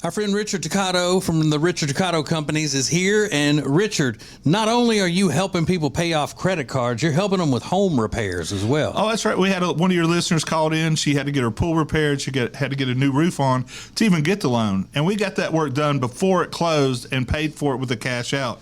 Our friend Richard Toccato from the Richard Toccato Companies is here. And Richard, not only are you helping people pay off credit cards, you're helping them with home repairs as well. Oh, that's right. We had one of your listeners called in. She had to get her pool repaired. She had to get a new roof on to even get the loan. And we got that work done before it closed and paid for it with the cash out.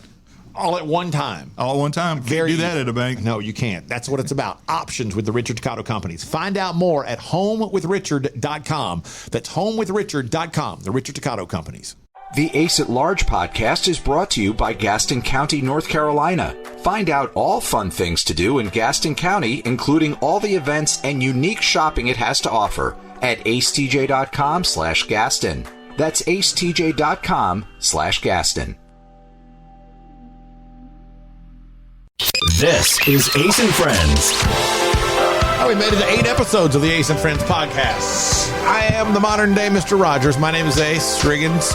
All at one time. All at one time. Can't do that at a bank. No, you can't. That's what it's about. Options with the Richard Toccato Companies. Find out more at homewithrichard.com. That's homewithrichard.com. The Richard Toccato Companies. The Ace at Large podcast is brought to you by Gaston County, North Carolina. Find out all fun things to do in Gaston County, including all the events and unique shopping it has to offer at acetj.com/Gaston. That's acetj.com/Gaston. This is Ace and Friends. Oh, we made it to 8 episodes of the Ace and Friends podcast. I am the modern day Mr. Rogers. My name is Ace Striggins.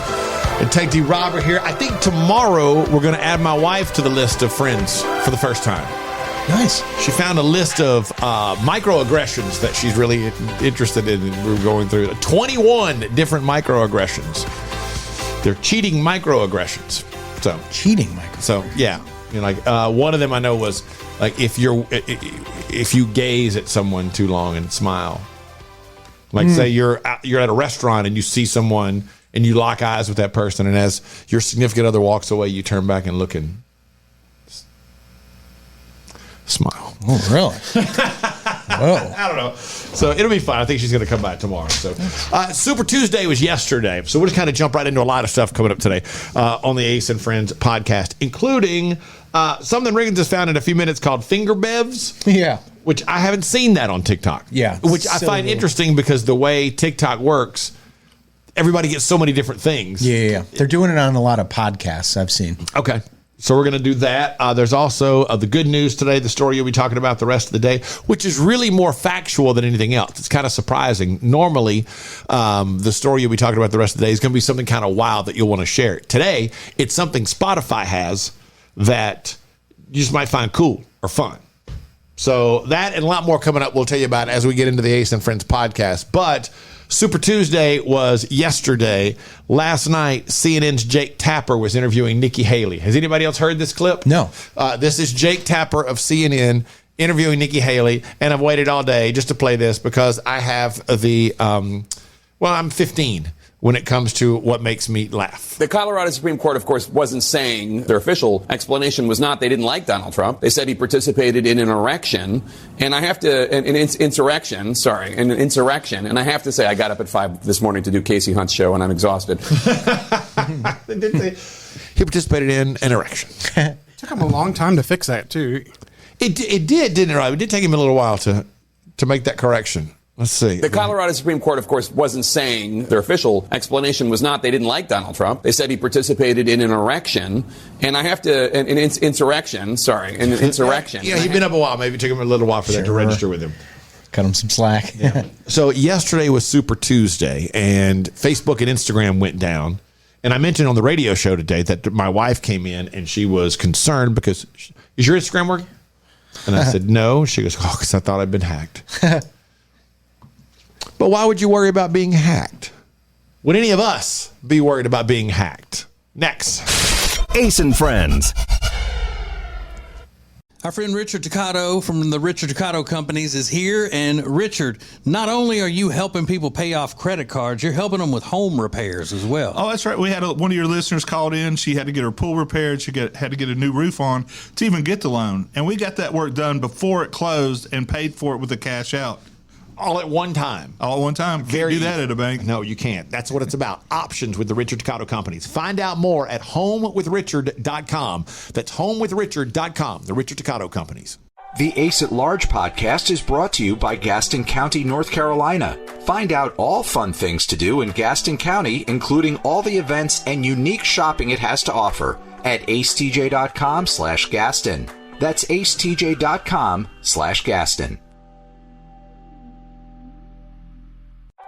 And Take D. Robert here. I think tomorrow we're going to add my wife to the list of friends for the first time. Nice. She found a list of microaggressions that she's really interested in. We're going through 21 different microaggressions. They're cheating microaggressions. So Cheating microaggressions. So yeah, you know, like one of them I know was like if you gaze at someone too long and smile. Like say you're at a restaurant and you see someone and you lock eyes with that person, and as your significant other walks away, you turn back and look and smile. Oh, really? Whoa. I don't know. So it'll be fun. I think she's going to come by tomorrow. So Super Tuesday was yesterday. So we'll just kind of jump right into a lot of stuff coming up today on the Ace and Friends podcast, including something Riggins just found in a few minutes called finger bevs. Yeah. Which I haven't seen that on TikTok. Yeah. Which I find interesting because the way TikTok works, everybody gets so many different things. Yeah. They're doing it on a lot of podcasts I've seen. Okay. So we're going to do that. There's also the good news today, the story you'll be talking about the rest of the day, which is really more factual than anything else. It's kind of surprising. Normally, the story you'll be talking about the rest of the day is going to be something kind of wild that you'll want to share. Today, it's something Spotify has that you just might find cool or fun. So that and a lot more coming up we'll tell you about as we get into the Ace and Friends podcast. But Super Tuesday was yesterday. Last night, CNN's Jake Tapper was interviewing Nikki Haley. Has anybody else heard this clip? No. This is Jake Tapper of CNN interviewing Nikki Haley, and I've waited all day just to play this because I have the, I'm 15 when it comes to what makes me laugh. The Colorado Supreme Court, of course, wasn't saying, their official explanation was not they didn't like Donald Trump. They said he participated in an insurrection. And I have to, an insurrection. And I have to say, I got up at 5 this morning to do Casey Hunt's show, and I'm exhausted. They did say he participated in an erection. Took him a long time to fix that, too. It did, didn't it? It did take him a little while to make that correction. Let's see. The Colorado Supreme Court, of course, wasn't saying, their official explanation was not they didn't like Donald Trump. They said he participated in an erection. And I have to, an insurrection. Yeah, he'd been up a while. Maybe it took him a little while for that to register with him. Cut him some slack. Yeah. So yesterday was Super Tuesday, and Facebook and Instagram went down. And I mentioned on the radio show today that my wife came in, and she was concerned because, is your Instagram working? And I said, no. She goes, oh, because I thought I'd been hacked. But why would you worry about being hacked? Would any of us be worried about being hacked? Next. Ace and Friends. Our friend Richard Toccato from the Richard Toccato Companies is here. And Richard, not only are you helping people pay off credit cards, you're helping them with home repairs as well. Oh, that's right. We had one of your listeners called in. She had to get her pool repaired. She had to get a new roof on to even get the loan. And we got that work done before it closed and paid for it with the cash out. All at one time. All at one time. Can't do that at a bank. No, you can't. That's what it's about. Options with the Richard Toccato Companies. Find out more at homewithrichard.com. That's homewithrichard.com. The Richard Toccato Companies. The Ace at Large podcast is brought to you by Gaston County, North Carolina. Find out all fun things to do in Gaston County, including all the events and unique shopping it has to offer at acetj.com/Gaston. That's acetj.com/Gaston.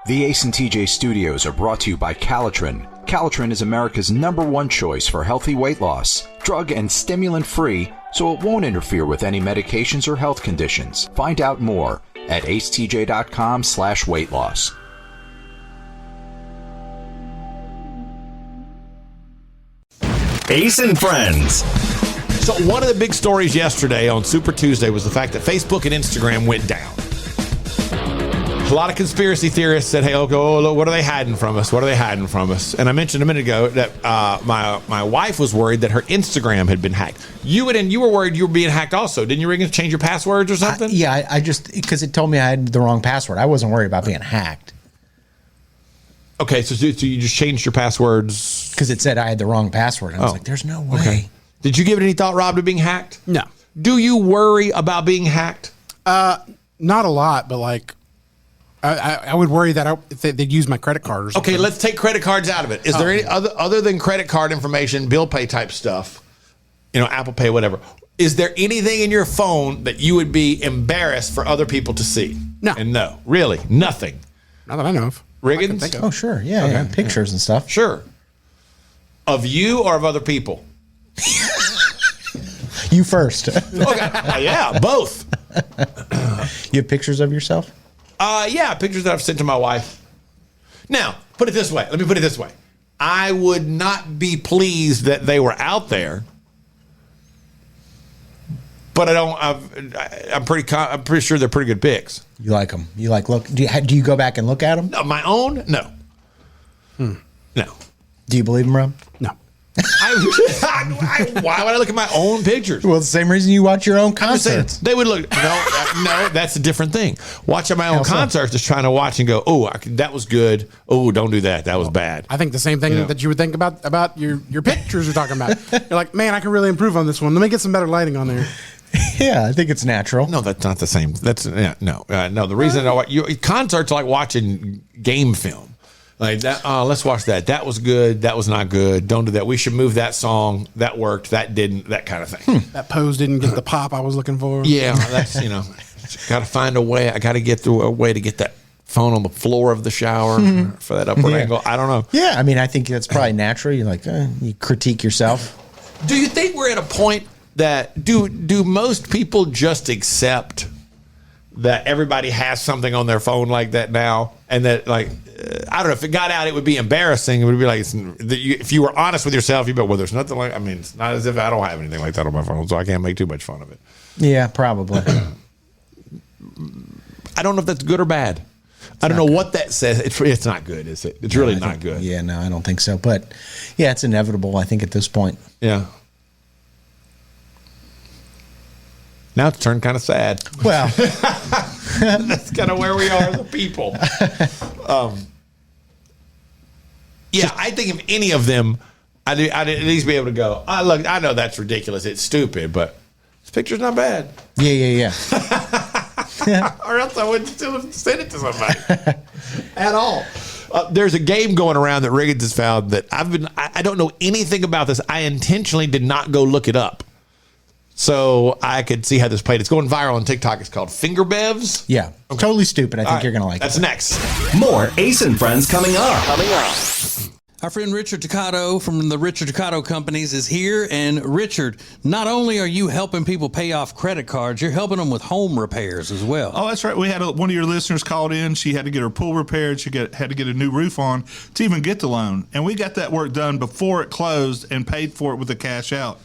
The Ace and TJ studios are brought to you by Calitrin. Calitrin is America's #1 choice for healthy weight loss. Drug and stimulant free, so it won't interfere with any medications or health conditions. Find out more at acetj.com/weight loss. Ace and Friends. So one of the big stories yesterday on Super Tuesday was the fact that Facebook and Instagram went down. A lot of conspiracy theorists said, hey, look, what are they hiding from us? What are they hiding from us? And I mentioned a minute ago that my wife was worried that her Instagram had been hacked. You were worried you were being hacked also. Didn't you, Regan, change your passwords or something? I just, because it told me I had the wrong password. I wasn't worried about being hacked. Okay, so you just changed your passwords? Because it said I had the wrong password. I was like, there's no way. Okay. Did you give it any thought, Rob, to being hacked? No. Do you worry about being hacked? Not a lot, but like, I would worry that if they'd use my credit card or something. Okay, let's take credit cards out of it. Is there any other than credit card information, bill pay type stuff, Apple Pay, whatever? Is there anything in your phone that you would be embarrassed for other people to see? No. And no, really, nothing. Not that I know of. Riggins? Oh, sure. Yeah, pictures and stuff. Sure. Of you or of other people? You first. Okay. Yeah, both. You have pictures of yourself? Yeah, pictures that I've sent to my wife. Now, put it this way. Let me put it this way. I would not be pleased that they were out there, but I'm pretty sure they're pretty good pics. You like them? You like look? Do you go back and look at them? No, my own? No. No. Do you believe them, Rob? No. Why would I look at my own pictures? Well, it's the same reason you watch your own I'm just saying, concerts. they would look. No, that's a different thing. Watching my own How so? concerts, just trying to watch and go, that was good. Oh, don't do that. That was bad. I think the same thing that you would think about your pictures you're talking about. You're like, man, I can really improve on this one. Let me get some better lighting on there. Yeah, I think it's natural. No, that's not the same. That's no. The reason concerts are like watching game film. Like that. Let's watch that. That was good. That was not good. Don't do that. We should move that song. That worked. That didn't. That kind of thing. That pose didn't get the pop I was looking for. Yeah, that's got to find a way. I got to get through a way to get that phone on the floor of the shower for that upward angle. I don't know. Yeah, I mean, I think that's probably natural. You're like, you critique yourself. Do you think we're at a point that do most people just accept that everybody has something on their phone like that now, and that I don't know, if it got out, it would be embarrassing. It would be like, if you were honest with yourself, you'd be, well, there's nothing like. I mean, it's not as if I don't have anything like that on my phone, so I can't make too much fun of it. Yeah, probably. I don't know if that's good or bad. I don't know what that says. It's not good, is it? It's really not good. Yeah, no, I don't think so. But yeah, it's inevitable, I think, at this point. Yeah. Now it's turned kind of sad. Well, that's kind of where we are as a people. I think if any of them, I'd at least be able to go, look, I know that's ridiculous. It's stupid, but this picture's not bad. Yeah. Or else I wouldn't still have sent it to somebody at all. There's a game going around that Riggins has found that I don't know anything about this. I intentionally did not go look it up, so I could see how this played. It's going viral on TikTok. It's called Finger Bevs. Yeah. Okay. Totally stupid. I think you're going to like That's it. next. More Ace and Friends coming up. Our friend Richard Ducato from the Richard Ducato Companies is here. And Richard, not only are you helping people pay off credit cards, you're helping them with home repairs as well. Oh, that's right. We had one of your listeners called in. She had to get her pool repaired. She had to get a new roof on to even get the loan. And we got that work done before it closed and paid for it with the cash out.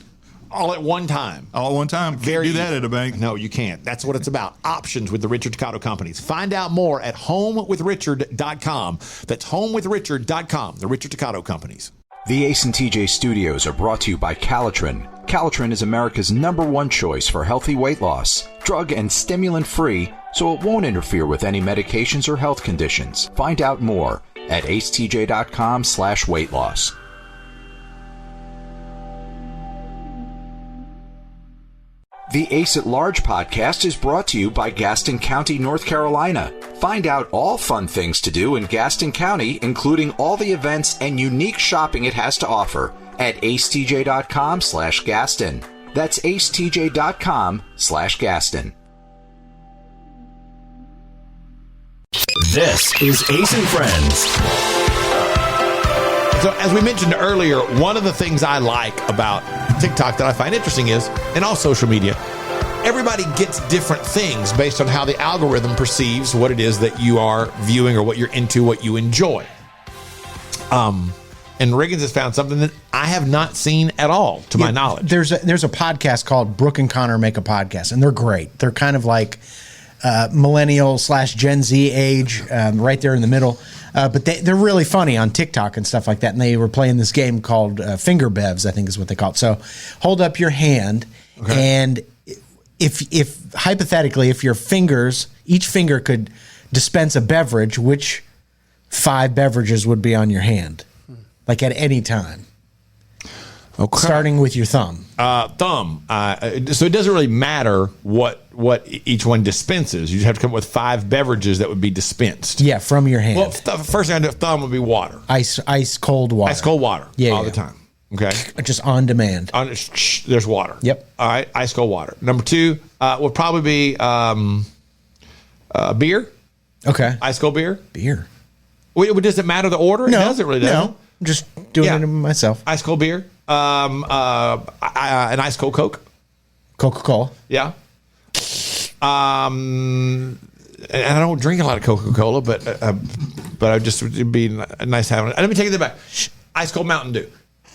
All at one time. All at one time. Can't do that at a bank. No, you can't. That's what it's about. Options with the Richard Ducato Companies. Find out more at homewithrichard.com. That's homewithrichard.com. The Richard Ducato Companies. The Ace and TJ Studios are brought to you by Calitrin. Calitrin is America's #1 choice for healthy weight loss. Drug and stimulant free, so it won't interfere with any medications or health conditions. Find out more at acetj.com/weight loss. The Ace at Large podcast is brought to you by Gaston County, North Carolina. Find out all fun things to do in Gaston County, including all the events and unique shopping it has to offer at acetj.com/Gaston. That's acetj.com/Gaston. This is Ace and Friends. So as we mentioned earlier, one of the things I like about TikTok that I find interesting is, and all social media, everybody gets different things based on how the algorithm perceives what it is that you are viewing or what you're into, what you enjoy. and Riggins has found something that I have not seen at all, to my knowledge. There's a podcast called Brooke and Connor Make a Podcast, and they're great. They're kind of like millennial / Gen Z age, right there in the middle. But they're really funny on TikTok and stuff like that. And they were playing this game called Finger Bevs, I think is what they call it. So hold up your hand, and if hypothetically, if your fingers, each finger could dispense a beverage, which 5 beverages would be on your hand, like at any time? Okay. Starting with your thumb. Thumb. So it doesn't really matter what each one dispenses. You just have to come up with 5 beverages that would be dispensed. Yeah, from your hand. Well, first thing I do, thumb would be water. Ice cold water. Ice cold water. Yeah, all yeah. the time. Okay. Just on demand. There's water. Yep. All right. Ice cold water. Number 2 would probably be beer. Okay. Ice cold beer. Beer. Wait, does it matter the order? No, It doesn't really. Does it? No, just doing it myself. Ice cold beer. An ice cold Coke. Coca-Cola. Yeah. And I don't drink a lot of Coca-Cola, but I just it'd be nice having it. Let me take it back. Ice cold Mountain Dew.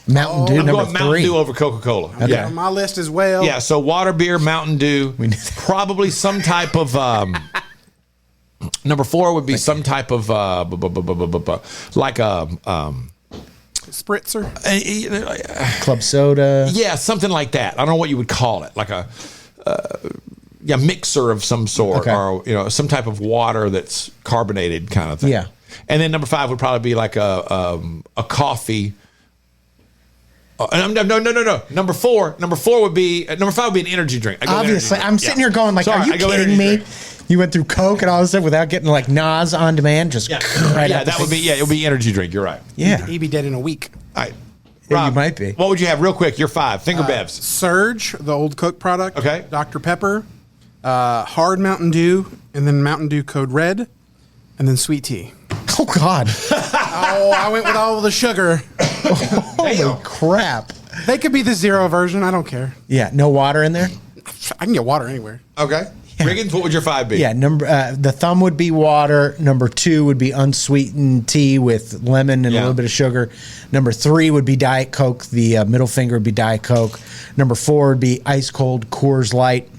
Mountain Dew, I'm number going Mountain 3. Dew over Coca-Cola. Okay. On my list as well. Yeah. So water, beer, Mountain Dew. Probably some type of. Number 4 would be some type of like a. Spritzer. Club soda. Yeah, something like that. I don't know what you would call it, like a mixer of some sort, Okay. or some type of water that's carbonated kind of thing. Yeah. And then number 5 would probably be like a coffee. No. Number 4 would be number 5 would be an energy drink. I go Obviously, energy I'm drink. sitting Yeah. here going like, Sorry, are you I go kidding energy me? drink. You went through Coke and all of a sudden without getting like Nas on demand, just right Yeah, out the that would be it would be energy drink. You're right. Yeah. He'd be dead in a week. All right. Yeah, Rob, you might be. What would you have real quick? You're 5. Finger Bevs. Surge, the old Coke product. Okay. Dr. Pepper, hard Mountain Dew, and then Mountain Dew Code Red, and then sweet tea. Oh God. Oh, I went with all the sugar. Holy crap. They could be the 0 version. I don't care. Yeah, no water in there? I can get water anywhere. Okay. Riggins, what would your 5 be? Yeah, the thumb would be water. Number 2 would be unsweetened tea with lemon and a little bit of sugar. Number 3 would be Diet Coke. The middle finger would be Diet Coke. Number 4 would be ice cold Coors Light.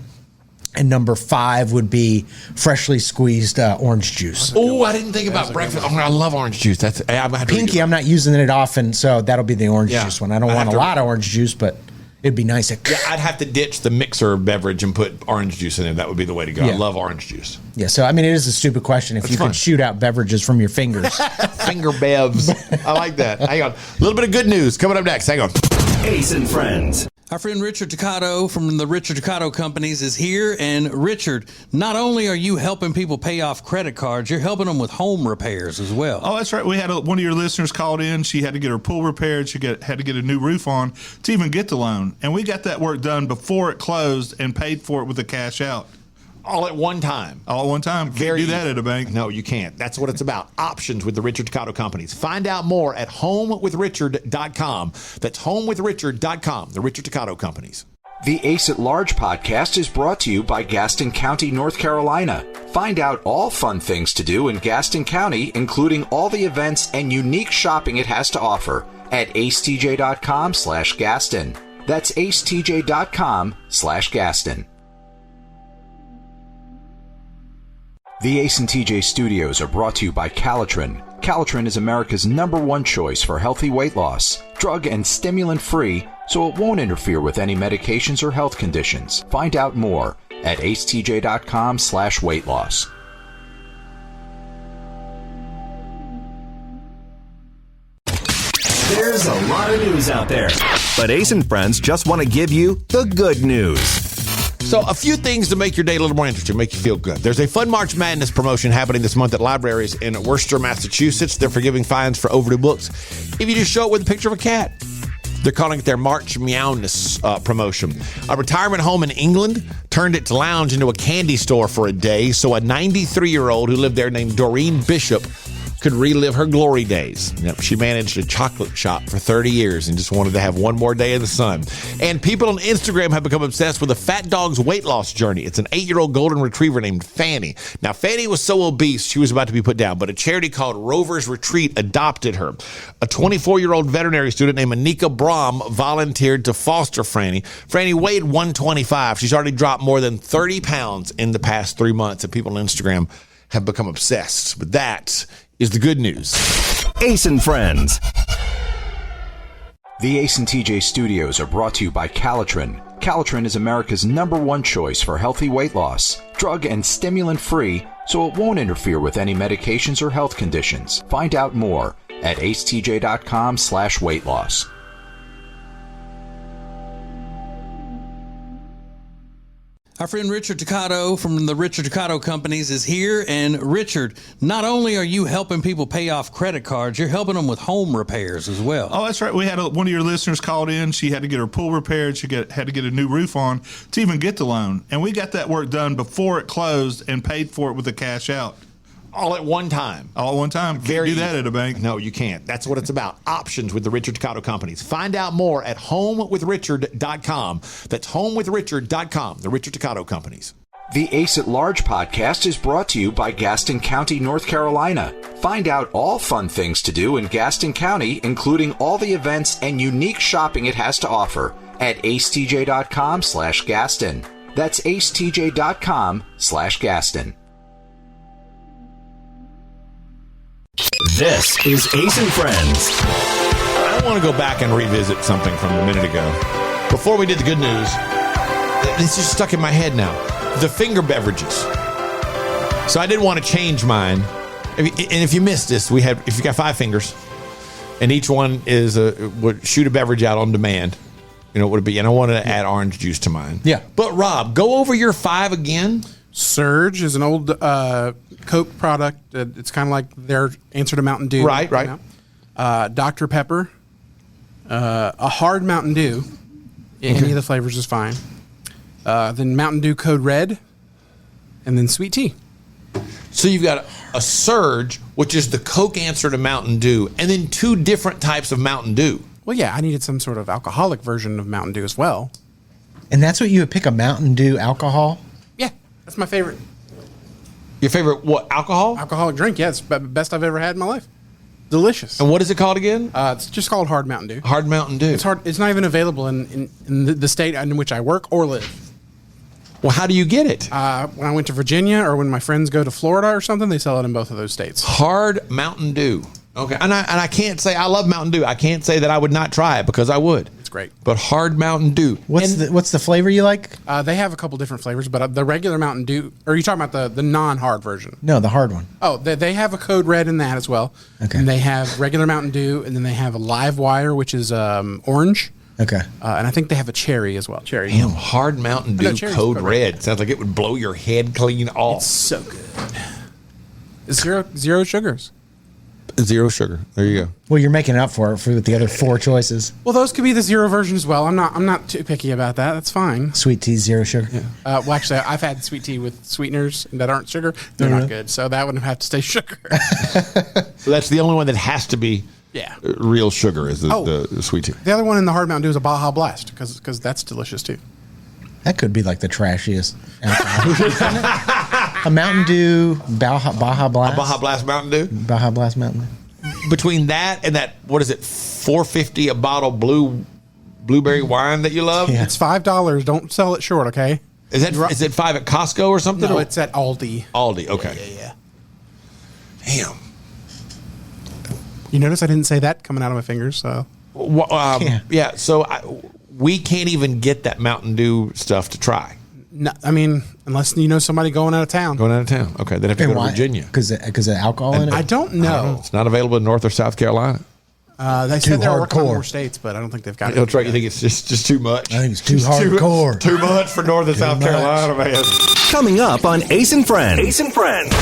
And number 5 would be freshly squeezed orange juice. Oh, I didn't think about breakfast. Oh, I love orange juice. Pinky, I'm not using it often, so that'll be the orange Yeah. juice one. I don't I'd want have a to- lot of orange juice, but it'd be nice. Yeah, I'd have to ditch the mixer beverage and put orange juice in it. That would be the way to go. I Yeah. love orange juice. Yeah, so I mean, it is a stupid question. If you fun. could shoot out beverages from your fingers. Finger Bevs. I like that. Hang on. A little bit of good news coming up next. Hang on. Ace and Friends. Our friend Richard Ducato from the Richard Ducato Companies is here. And Richard, not only are you helping people pay off credit cards, you're helping them with home repairs as well. Oh, that's right. We had one of your listeners called in. She had to get her pool repaired. She had to get a new roof on to even get the loan. And we got that work done before it closed and paid for it with the cash out. All at one time. All at one time. Can't do that at a bank. No, you can't. That's what it's about. Options with the Richard Ducato Companies. Find out more at homewithrichard.com. That's homewithrichard.com. The Richard Ducato Companies. The Ace at Large podcast is brought to you by Gaston County, North Carolina. Find out all fun things to do in Gaston County, including all the events and unique shopping it has to offer at acetj.com/Gaston. That's acetj.com/Gaston. The Ace and TJ studios are brought to you by Calitrin. Calitrin is America's #1 choice for healthy weight loss. Drug and stimulant free, so it won't interfere with any medications or health conditions. Find out more at acetj.com/weight loss. There's a lot of news out there, but Ace and Friends just want to give you the good news. So a few things to make your day a little more interesting, make you feel good. There's a Fun March Madness promotion happening this month at libraries in Worcester, Massachusetts. They're forgiving fines for overdue books if you just show it with a picture of a cat. They're calling it their March Meowness promotion. A retirement home in England turned its lounge into a candy store for a day, so a 93-year-old who lived there named Doreen Bishop could relive her glory days. Yep, she managed a chocolate shop for 30 years and just wanted to have one more day in the sun. And people on Instagram have become obsessed with a fat dog's weight loss journey. It's an 8-year-old golden retriever named Fanny. Now, Fanny was so obese she was about to be put down, but a charity called Rover's Retreat adopted her. A 24-year-old veterinary student named Anika Brahm volunteered to foster Franny. Franny weighed 125. She's already dropped more than 30 pounds in the past 3 months, and people on Instagram have become obsessed. But that is the good news. Ace and Friends. The Ace and TJ Studios are brought to you by Calitrin. Calitrin is America's #1 choice for healthy weight loss. Drug and stimulant free, so it won't interfere with any medications or health conditions. Find out more at acetj.com/weight loss. Our friend Richard Ducato from the Richard Ducato Companies is here. And Richard, not only are you helping people pay off credit cards, you're helping them with home repairs as well. Oh, that's right. We had one of your listeners called in. She had to get her pool repaired. She had to get a new roof on to even get the loan. And we got that work done before it closed and paid for it with the cash out. All at one time. All at one time. Can't do that at a bank. No, you can't. That's what it's about. Options with the Richard Ducato Companies. Find out more at homewithrichard.com. That's homewithrichard.com. The Richard Ducato Companies. The Ace at Large podcast is brought to you by Gaston County, North Carolina. Find out all fun things to do in Gaston County, including all the events and unique shopping it has to offer at acetj.com/Gaston. That's acetj.com/Gaston. This is Ace and Friends. I want to go back and revisit something from a minute ago. Before we did the good news, this is stuck in my head now. The finger beverages. So I didn't want to change mine. And if you missed this, if you got 5 fingers, and each one would shoot a beverage out on demand, what would it be? And I wanted to add orange juice to mine. Yeah. But Rob, go over your 5 again. Surge is an old Coke product. It's kind of like their answer to Mountain Dew. Right. Dr. Pepper, a hard Mountain Dew. Any of the flavors is fine. Then Mountain Dew Code Red, and then sweet tea. So you've got a Surge, which is the Coke answer to Mountain Dew, and then 2 different types of Mountain Dew. Well, yeah, I needed some sort of alcoholic version of Mountain Dew as well. And that's what you would pick, a Mountain Dew alcohol? Yeah, that's my favorite. Your favorite what? Alcohol? Alcoholic drink, yeah. It's the best I've ever had in my life. Delicious. And what is it called again? It's just called Hard Mountain Dew. Hard Mountain Dew. It's hard. It's not even available in the state in which I work or live. Well, how do you get it? When I went to Virginia or when my friends go to Florida or something, they sell it in both of those states. Hard Mountain Dew. Okay. And I can't say I love Mountain Dew. I can't say that I would not try it because I would. It's great. But Hard Mountain Dew. What's the flavor you like? They have a couple different flavors, but the regular Mountain Dew, or are you talking about the non-hard version? No, the hard one. Oh, they have a Code Red in that as well. Okay. And they have regular Mountain Dew, and then they have a Live Wire, which is orange. Okay. And I think they have a cherry as well. Cherry. Damn, Hard Mountain No, Dew cherry's Code Code Red. Sounds like it would blow your head clean off. It's so good. It's zero sugars. 0 sugar. There you go. Well, you're making up for it with the other 4 choices. Well, those could be the zero version as well. I'm not too picky about that. That's fine. Sweet tea, 0 sugar. Well, actually, I've had sweet tea with sweeteners that aren't sugar. They're not good, so that wouldn't have to stay sugar. So that's the only one that has to be real sugar is the sweet tea. The other one in the Hard Mountain Dew is a Baja Blast because that's delicious too. That could be like the trashiest alcohol. A Mountain Dew Baja Blast. A Baja Blast Mountain Dew? Baja Blast Mountain Dew. Between that and that, what is it, $4.50 a bottle blueberry wine that you love? Yeah. It's $5. Don't sell it short, okay? Is it $5 at Costco or something? No, or? it's at Aldi. Aldi, okay. Yeah. Damn. You notice I didn't say that coming out of my fingers, so. Yeah, so we can't even get that Mountain Dew stuff to try. No, I mean, unless you know somebody going out of town. Going out of town. Okay, then have to go to Virginia. Because of alcohol in it? I don't know. It's not available in North or South Carolina. They said they're working on more states, but I don't think they've got it. That's right. You think it's just too much? I think it's too hardcore. Too much for North and South Carolina, man. Coming up on Ace and Friends. Ace and Friends.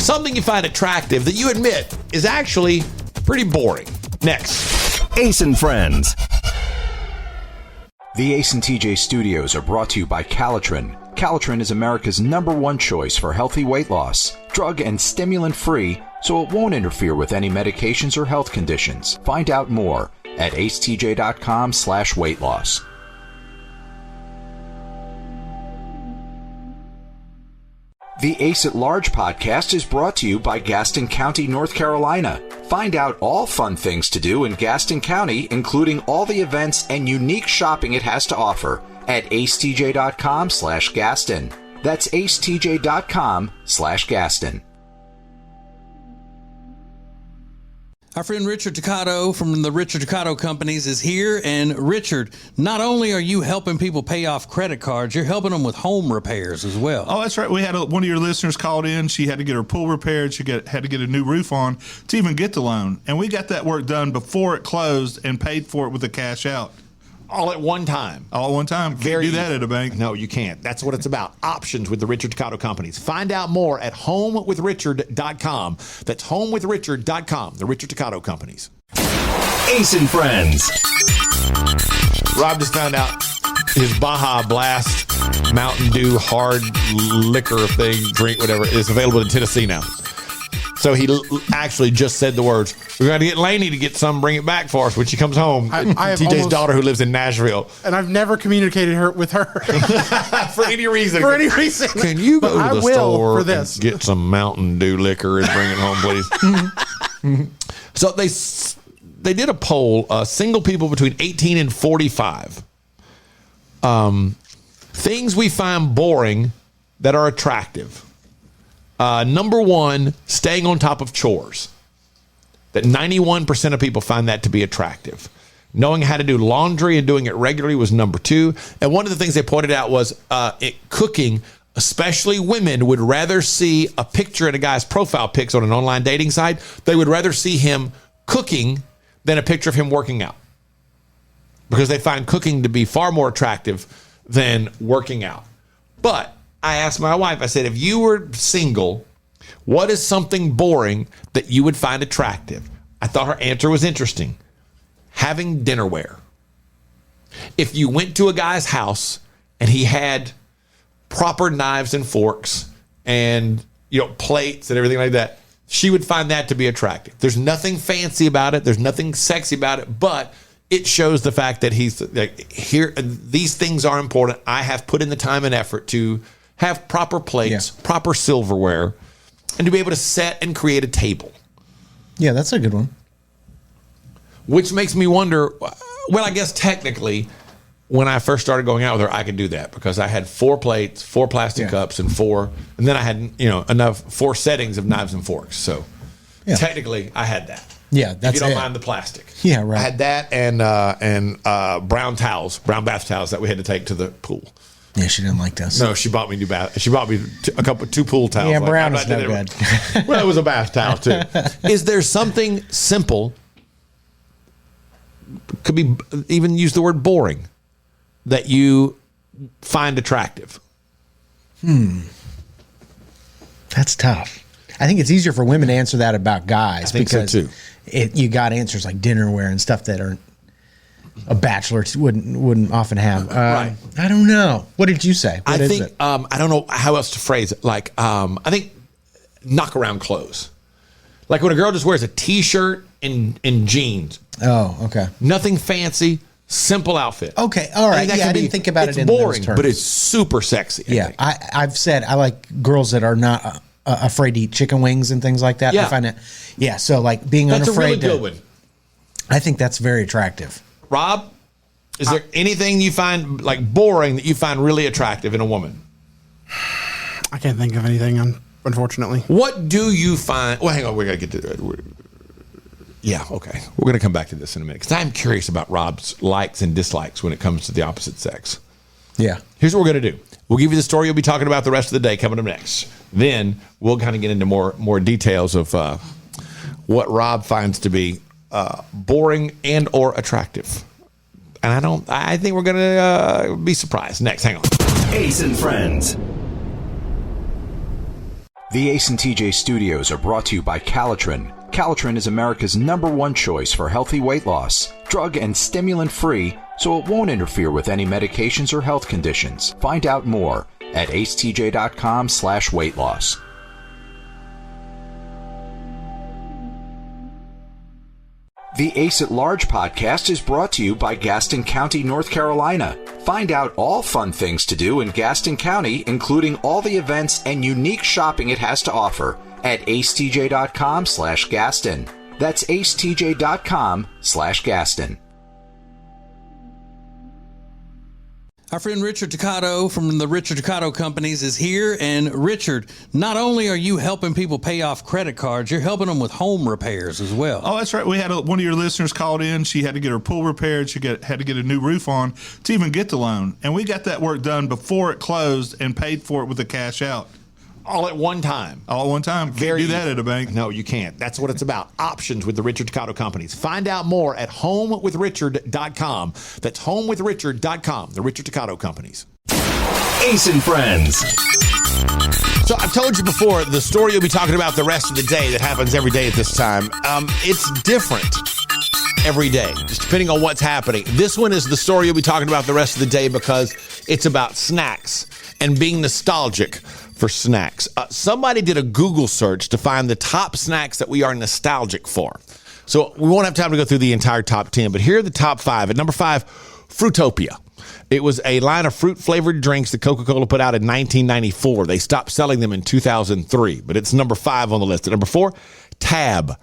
Something you find attractive that you admit is actually pretty boring. Next. Ace and Friends. The Ace and TJ Studios are brought to you by Calitrin. Calitrin is America's #1 choice for healthy weight loss. Drug and stimulant free, so it won't interfere with any medications or health conditions. Find out more at acetj.com/weight loss. The Ace at Large podcast is brought to you by Gaston County, North Carolina. Find out all fun things to do in Gaston County, including all the events and unique shopping it has to offer at acetj.com/Gaston. That's acetj.com/Gaston. Our friend Richard Ducato from the Richard Ducato Companies is here. And Richard, not only are you helping people pay off credit cards, you're helping them with home repairs as well. Oh, that's right. We had one of your listeners called in. She had to get her pool repaired. She had to get a new roof on to even get the loan. And we got that work done before it closed and paid for it with the cash out. All at one time. All at one time. Can't do that at a bank. No, you can't. That's what it's about. Options with the Richard Ducato Companies. Find out more at homewithrichard.com. That's homewithrichard.com. The Richard Ducato Companies. Ace and Friends. Rob just found out his Baja Blast Mountain Dew hard liquor thing, drink, whatever, is available in Tennessee now. So he actually just said the words, "We're going to get Lainey to get some, bring it back for us when she comes home." I have TJ's almost- daughter who lives in Nashville. And I've never communicated with her. For any reason. For any reason. Can you go But to I the will store for this. and get some Mountain Dew liquor and bring it home, please? So they did a poll, single people between 18 and 45. Things we find boring that are attractive. Number one, staying on top of chores. That 91% of people find that to be attractive. Knowing how to do laundry and doing it regularly was number two. And one of the things they pointed out was cooking, especially women, would rather see a picture in a guy's profile pics on an online dating site. They would rather see him cooking than a picture of him working out. Because they find cooking to be far more attractive than working out. But I asked my wife, I said, if you were single, what is something boring that you would find attractive? I thought her answer was interesting. Having dinnerware. If you went to a guy's house and he had proper knives and forks and plates and everything like that, she would find that to be attractive. There's nothing fancy about it. There's nothing sexy about it, but it shows the fact that he's like, here. These things are important. I have put in the time and effort to have proper plates, proper silverware, and to be able to set and create a table. Yeah, that's a good one. Which makes me wonder, well, I guess technically, when I first started going out with her, I could do that because I had 4 plates, 4 plastic cups, and then I had, 4 settings of knives and forks. So technically, I had that. Yeah, that's if you don't it. mind the plastic. Yeah, right. I had that and brown bath towels that we had to take to the pool. Yeah, she didn't like those. No, she bought me new bath. She bought me 2 pool towels. Yeah, Like, brown I'm is not no doing good. it. Well, it was a bath towel too. Is there something simple? Could be even use the word boring that you find attractive. That's tough. I think it's easier for women to answer that about guys. I think so, because too. You got answers like dinnerware and stuff that are a bachelor wouldn't often have. Right. I don't know. What did you say? What I is think it? I don't know how else to phrase it. Like I think knock around clothes. Like when a girl just wears a t-shirt and jeans. Oh, okay. Nothing fancy, simple outfit. Okay, all right. I think that Yeah, can I didn't think about it's it in those boring, terms. but it's super sexy. I Yeah, think. I've said I like girls that are not afraid to eat chicken wings and things like that. Yeah. I find that. Yeah, so like being That's a unafraid really good to. one. I think that's very attractive. Rob, is there anything you find like boring that you find really attractive in a woman? I can't think of anything, unfortunately. What do you find? Well, hang on. We got to get to. Yeah, okay. We're going to come back to this in a minute because I'm curious about Rob's likes and dislikes when it comes to the opposite sex. Yeah. Here's what we're going to do. We'll give you the story you'll be talking about the rest of the day coming up next. Then we'll kind of get into more details of what Rob finds to be boring and or attractive. And I think we're going to be surprised. Next, hang on. Ace and Friends. The Ace and TJ studios are brought to you by Calitrin. Calitrin is America's #1 choice for healthy weight loss. Drug and stimulant free, so it won't interfere with any medications or health conditions. Find out more at acetj.com/weight loss. The Ace at Large podcast is brought to you by Gaston County, North Carolina. Find out all fun things to do in Gaston County, including all the events and unique shopping it has to offer at acetj.com/Gaston. That's acetj.com/Gaston. Our friend Richard Ducato from the Richard Ducato Companies is here. And Richard, not only are you helping people pay off credit cards, you're helping them with home repairs as well. Oh, that's right. We had one of your listeners called in. She had to get her pool repaired. She had to get a new roof on to even get the loan. And we got that work done before it closed and paid for it with the cash out. All at one time. All at one time. Can't do that at a bank. No, you can't. That's what it's about. Options with the Richard Ducato Companies. Find out more at homewithrichard.com. That's homewithrichard.com. The Richard Ducato Companies. Ace and Friends. So I told you before, the story you'll be talking about the rest of the day that happens every day at this time, it's different every day, just depending on what's happening. This one is the story you'll be talking about the rest of the day because it's about snacks and being nostalgic for snacks. Somebody did a Google search to find the top snacks that we are nostalgic for. So we won't have time to go through the entire top 10, but here are the top 5. At number 5, Fruitopia. It was a line of fruit-flavored drinks that Coca-Cola put out in 1994. They stopped selling them in 2003, but it's number 5 on the list. At number 4, Tab.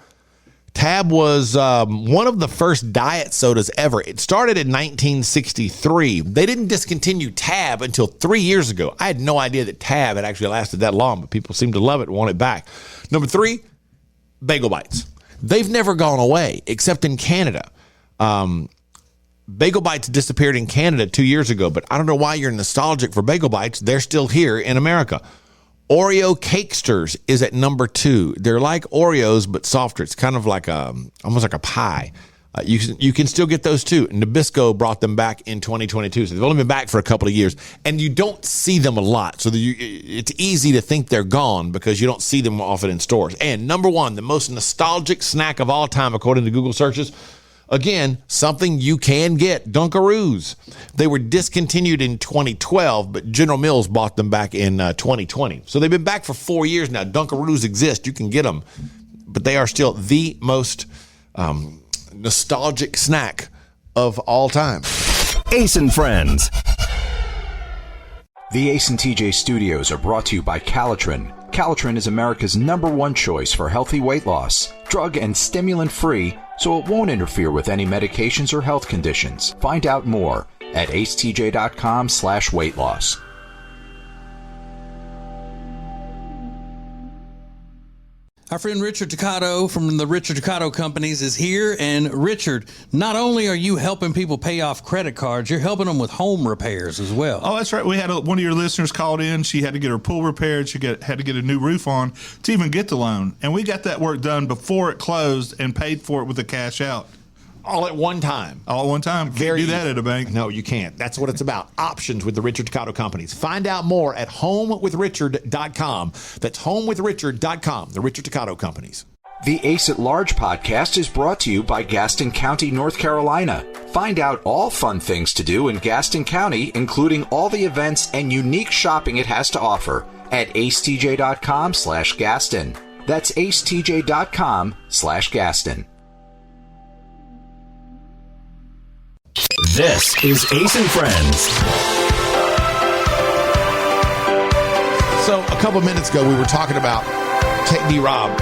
Tab was one of the first diet sodas ever. It started in 1963. They didn't discontinue Tab until 3 years ago. I had no idea that Tab had actually lasted that long, but people seem to love it and want it back. Number 3, Bagel Bites. They've never gone away, except in Canada. Bagel Bites disappeared in Canada 2 years ago, but I don't know why you're nostalgic for Bagel Bites. They're still here in America. Oreo Cakesters is at number 2. They're like Oreos, but softer. It's kind of like almost like a pie. You can still get those too. Nabisco brought them back in 2022. So they've only been back for a couple of years, and you don't see them a lot. So it's easy to think they're gone because you don't see them often in stores. And number 1, the most nostalgic snack of all time, according to Google searches, again, something you can get, Dunkaroos. They were discontinued in 2012, but General Mills bought them back in 2020. So they've been back for 4 years now. Dunkaroos exist. You can get them, but they are still the most nostalgic snack of all time. Ace and Friends. The Ace and TJ studios are brought to you by Calitrin. Calitrin is America's #1 choice for healthy weight loss. Drug and stimulant free, so it won't interfere with any medications or health conditions. Find out more at acetj.com/weight loss. Our friend Richard Ducato from the Richard Ducato Companies is here. And Richard, not only are you helping people pay off credit cards, you're helping them with home repairs as well. Oh, that's right. We had one of your listeners called in. She had to get her pool repaired. She had to get a new roof on to even get the loan. And we got that work done before it closed and paid for it with the cash out. All at one time. All at one time. Can't do that at a bank. No, you can't. That's what it's about. Options with the Richard Ducato Companies. Find out more at homewithrichard.com. That's homewithrichard.com. The Richard Ducato Companies. The Ace at Large podcast is brought to you by Gaston County, North Carolina. Find out all fun things to do in Gaston County, including all the events and unique shopping it has to offer at acetj.com/Gaston. That's acetj.com/Gaston. This is Ace and Friends. So a couple of minutes ago, we were talking about D-Rob.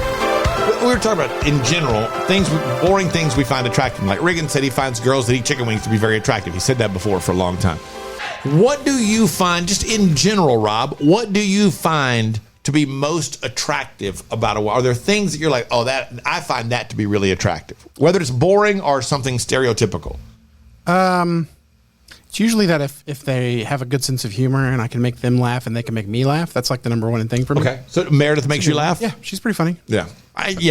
We were talking about, in general, boring things we find attractive. Like Reagan said he finds girls that eat chicken wings to be very attractive. He said that before for a long time. What do you find, just in general, Rob, what do you find to be most attractive about a woman? Are there things that you're like, oh, that I find that to be really attractive? Whether it's boring or something stereotypical. It's usually that if they have a good sense of humor and I can make them laugh and they can make me laugh, that's like the number 1 thing for me. Okay. So Meredith makes you laugh? Yeah, she's pretty funny. Yeah.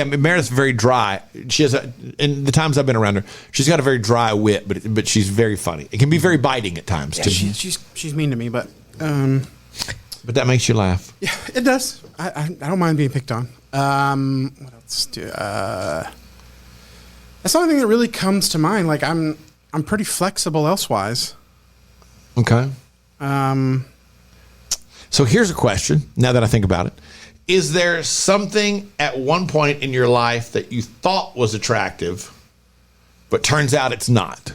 Meredith's very dry. She has in the times I've been around her, she's got a very dry wit, but she's very funny. It can be very biting at times too. She's mean to me, but but that makes you laugh. Yeah, it does. I don't mind being picked on. What else that's the only thing that really comes to mind. Like I'm pretty flexible elsewise. Okay. So here's a question, now that I think about it. Is there something at one point in your life that you thought was attractive but turns out it's not.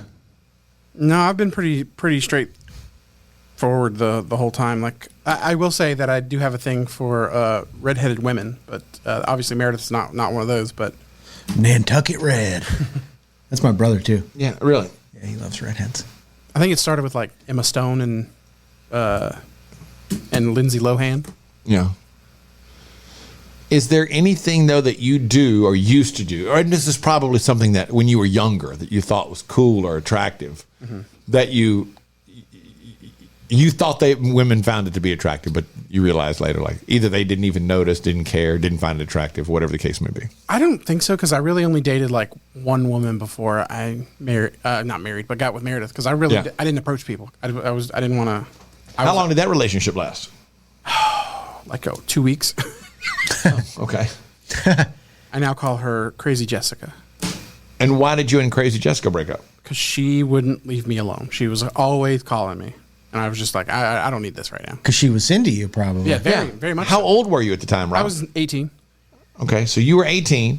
No, I've been pretty straightforward the whole time. Like I will say that I do have a thing for redheaded women, but obviously Meredith's not one of those. But Nantucket Red. That's my brother too. Yeah, really. Yeah, he loves redheads. I think it started with like Emma Stone and Lindsay Lohan. Yeah. Is there anything though that you do or used to do, or this is probably something that when you were younger that you thought was cool or attractive, that you thought women found it to be attractive, but you realized later, like either they didn't even notice, didn't care, didn't find it attractive, whatever the case may be? I don't think so, because I really only dated like one woman before I not married, but got with Meredith, because I didn't approach people. I didn't want to. How long did that relationship last? Like 2 weeks. Okay. I now call her Crazy Jessica. And why did you and Crazy Jessica break up? Because she wouldn't leave me alone. She was always calling me. And I was just like, I don't need this right now. Because she was into you, probably. Yeah, very much. How old were you at the time, Rob? I was 18. Okay, so you were 18.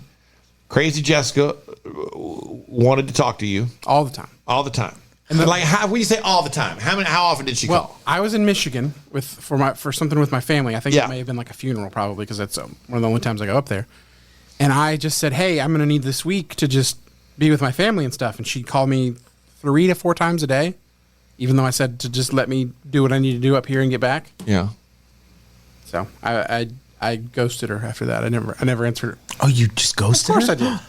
Crazy Jessica wanted to talk to you. All the time. All the time. And then, like, when you say all the time, how often did she call? Well, I was in Michigan for something with my family. I think it may have been like a funeral, probably, because that's one of the only times I go up there. And I just said, hey, I'm going to need this week to just be with my family and stuff. And she called me 3 to 4 times a day, even though I said to just let me do what I need to do up here and get back. Yeah. So I ghosted her after that. I never answered her. Oh, you just ghosted her? Of course I did.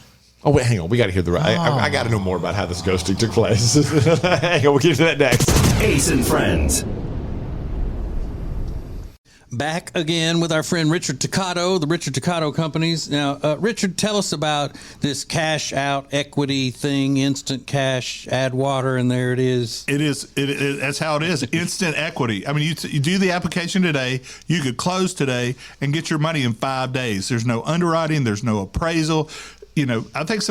Oh, wait, hang on. We got to hear I got to know more about how this ghosting took place. Hang on, we'll get to that next. Ace and Friends. Back again with our friend Richard Toccato, the Richard Toccato Companies. Now, Richard, tell us about this cash out equity thing, instant cash, add water, and there it is. It is. That's how it is. Instant equity. I mean, you do the application today, you could close today and get your money in 5 days. There's no underwriting. There's no appraisal. You know, I think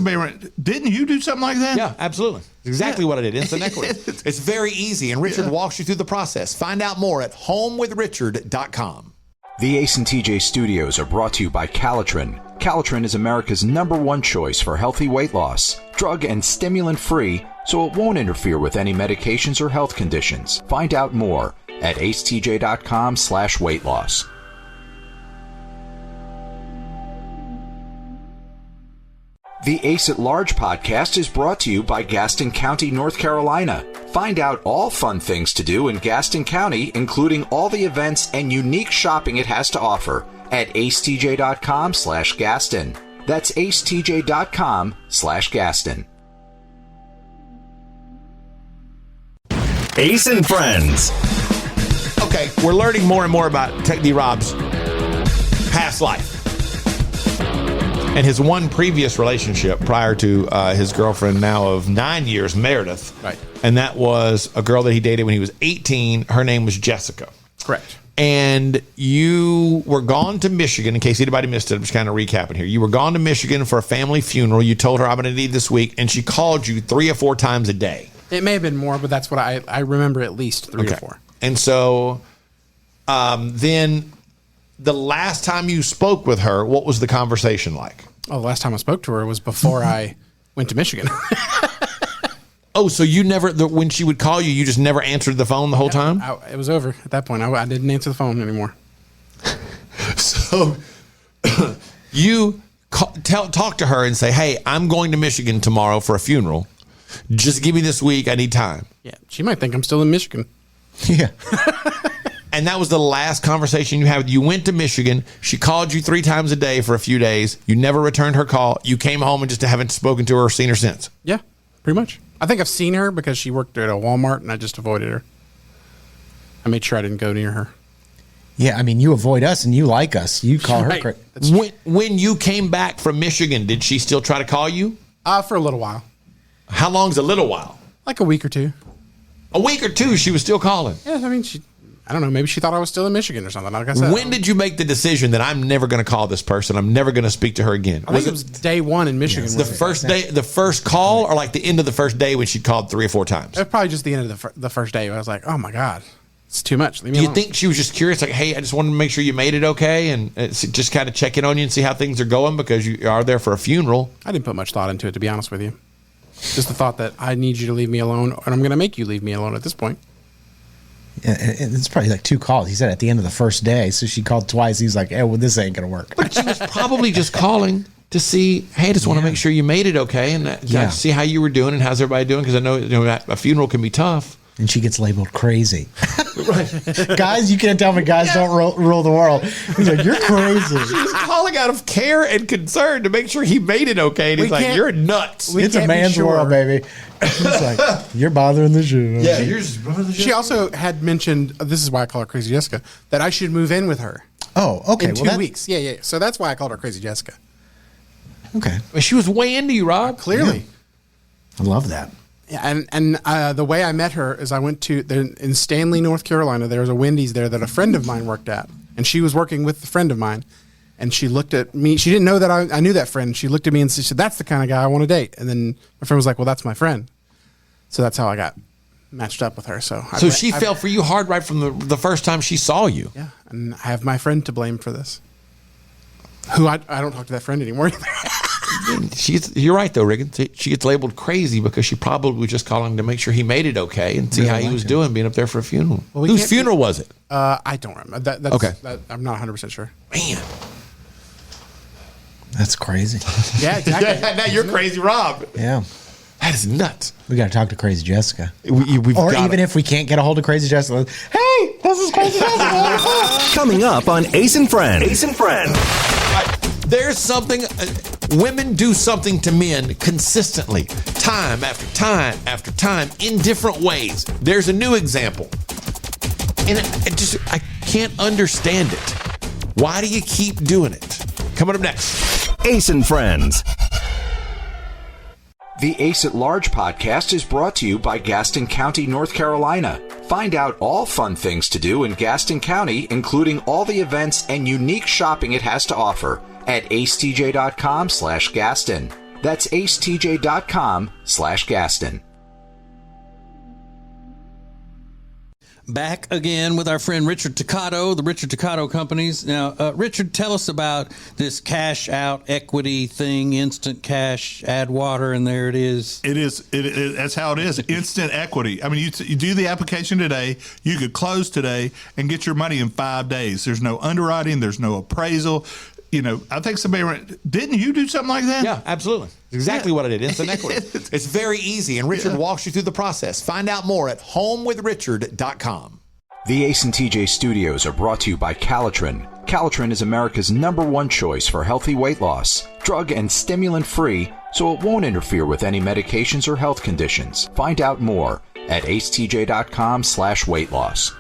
didn't you do something like that? Yeah, absolutely. Exactly what I did. Instant equity. It's very easy, and Richard walks you through the process. Find out more at homewithrichard.com. The Ace and TJ Studios are brought to you by Calitrin. Calitrin is America's #1 choice for healthy weight loss. Drug and stimulant free, so it won't interfere with any medications or health conditions. Find out more at acetj.com/weight loss. The Ace at Large podcast is brought to you by Gaston County, North Carolina. Find out all fun things to do in Gaston County, including all the events and unique shopping it has to offer at acetj.com/Gaston. That's acetj.com/Gaston. Ace and Friends. Okay, we're learning more and more about Tech D Rob's past life. And his one previous relationship prior to his girlfriend now of 9 years, Meredith. Right. And that was a girl that he dated when he was 18. Her name was Jessica. Correct. And you were gone to Michigan, in case anybody missed it. I'm just kind of recapping here. You were gone to Michigan for a family funeral. You told her, I'm going to need this week. And she called you 3 or 4 times a day. It may have been more, but that's what I remember, at least 3 or 4. And so then the last time you spoke with her, what was the conversation like? Oh, the last time I spoke to her was before I went to Michigan. Oh, so you never, when she would call you, you just never answered the phone the whole time? It was over at that point. I didn't answer the phone anymore. So you talk to her and say, hey, I'm going to Michigan tomorrow for a funeral. Just give me this week. I need time. Yeah, she might think I'm still in Michigan. Yeah. And that was the last conversation you had. You went to Michigan. She called you 3 times a day for a few days. You never returned her call. You came home and just haven't spoken to her or seen her since. Yeah, pretty much. I think I've seen her because she worked at a Walmart and I just avoided her. I made sure I didn't go near her. Yeah, I mean, you avoid us and you like us. You call her. Right. When you came back from Michigan, did she still try to call you? For a little while. How long's a little while? Like a week or 2. A week or 2, she was still calling. Yeah, I mean, I don't know. Maybe she thought I was still in Michigan or something. Like I said, when did you make the decision that I'm never going to call this person? I'm never going to speak to her again? I think it was day 1 in Michigan. The first day, the first call, or like the end of the first day when she called 3 or 4 times? It was probably just the end of the first day. I was like, oh my God, it's too much. Leave me Do you alone. think she was just curious? Like, hey, I just wanted to make sure you made it okay and just kind of check in on you and see how things are going because you are there for a funeral. I didn't put much thought into it, to be honest with you. Just the thought that I need you to leave me alone, and I'm going to make you leave me alone at this point. Yeah, and it's probably like 2 calls. He said at the end of the first day, so she called twice. He's like, "Hey, well, this ain't gonna work." But she was probably just calling to see, hey, I just want to make sure you made it okay, and see how you were doing and how's everybody doing, because I know, a funeral can be tough. And she gets labeled crazy. Guys, you can't tell me guys don't rule the world. He's like, "You're crazy." She was calling out of care and concern to make sure he made it okay, and he's like, "You're nuts." It's a man's world, baby. He's like, "You're bothering the show." Yeah, you're just bothering the show. She also had mentioned, this is why I call her Crazy Jessica, that I should move in with her. Oh, okay. In 2 weeks. Yeah. So that's why I called her Crazy Jessica. Okay. She was way into you, Rob. Clearly. I love that. Yeah, and the way I met her is I went to in Stanley, North Carolina. There was a Wendy's there that a friend of mine worked at, and she was working with a friend of mine. And she looked at me. She didn't know that I knew that friend. She looked at me and she said, "That's the kind of guy I want to date." And then my friend was like, "Well, that's my friend." So that's how I got matched up with her. So she fell for you hard right from the first time she saw you. Yeah, and I have my friend to blame for this. Who I don't talk to that friend anymore either. You're right though, Riggin. She gets labeled crazy because she probably was just calling to make sure he made it okay and see how he was doing being up there for a funeral. Well, Whose funeral was it? I don't remember. That's, okay. I'm not 100% sure. Man. That's crazy. Yeah, exactly. Yeah, now you're crazy, Rob. Yeah. That is nuts. We got to talk to Crazy Jessica. If we can't get a hold of Crazy Jessica, hey, this is Crazy Jessica. Coming up on Ace and Friend. Ace and Friend. There's something, women do something to men consistently, time after time after time, in different ways. There's a new example. And I can't understand it. Why do you keep doing it? Coming up next. Ace and Friends. The Ace at Large podcast is brought to you by Gaston County, North Carolina. Find out all fun things to do in Gaston County, including all the events and unique shopping it has to offer at acetj.com/Gaston. That's acetj.com/Gaston. Back again with our friend Richard Toccato, the Richard Toccato Companies. Now, Richard, tell us about this cash out equity thing, instant cash, add water, and there it is. It is. That's how it is. Instant equity. I mean, you do the application today, you could close today and get your money in 5 days. There's no underwriting. There's no appraisal. I think didn't you do something like that? Yeah, absolutely. Exactly what I did. Instant equity. It's very easy, and Richard walks you through the process. Find out more at homewithrichard.com. The Ace and TJ studios are brought to you by Calitrin. Calitrin is America's #1 choice for healthy weight loss. Drug and stimulant free, so it won't interfere with any medications or health conditions. Find out more at acetj.com/weight loss.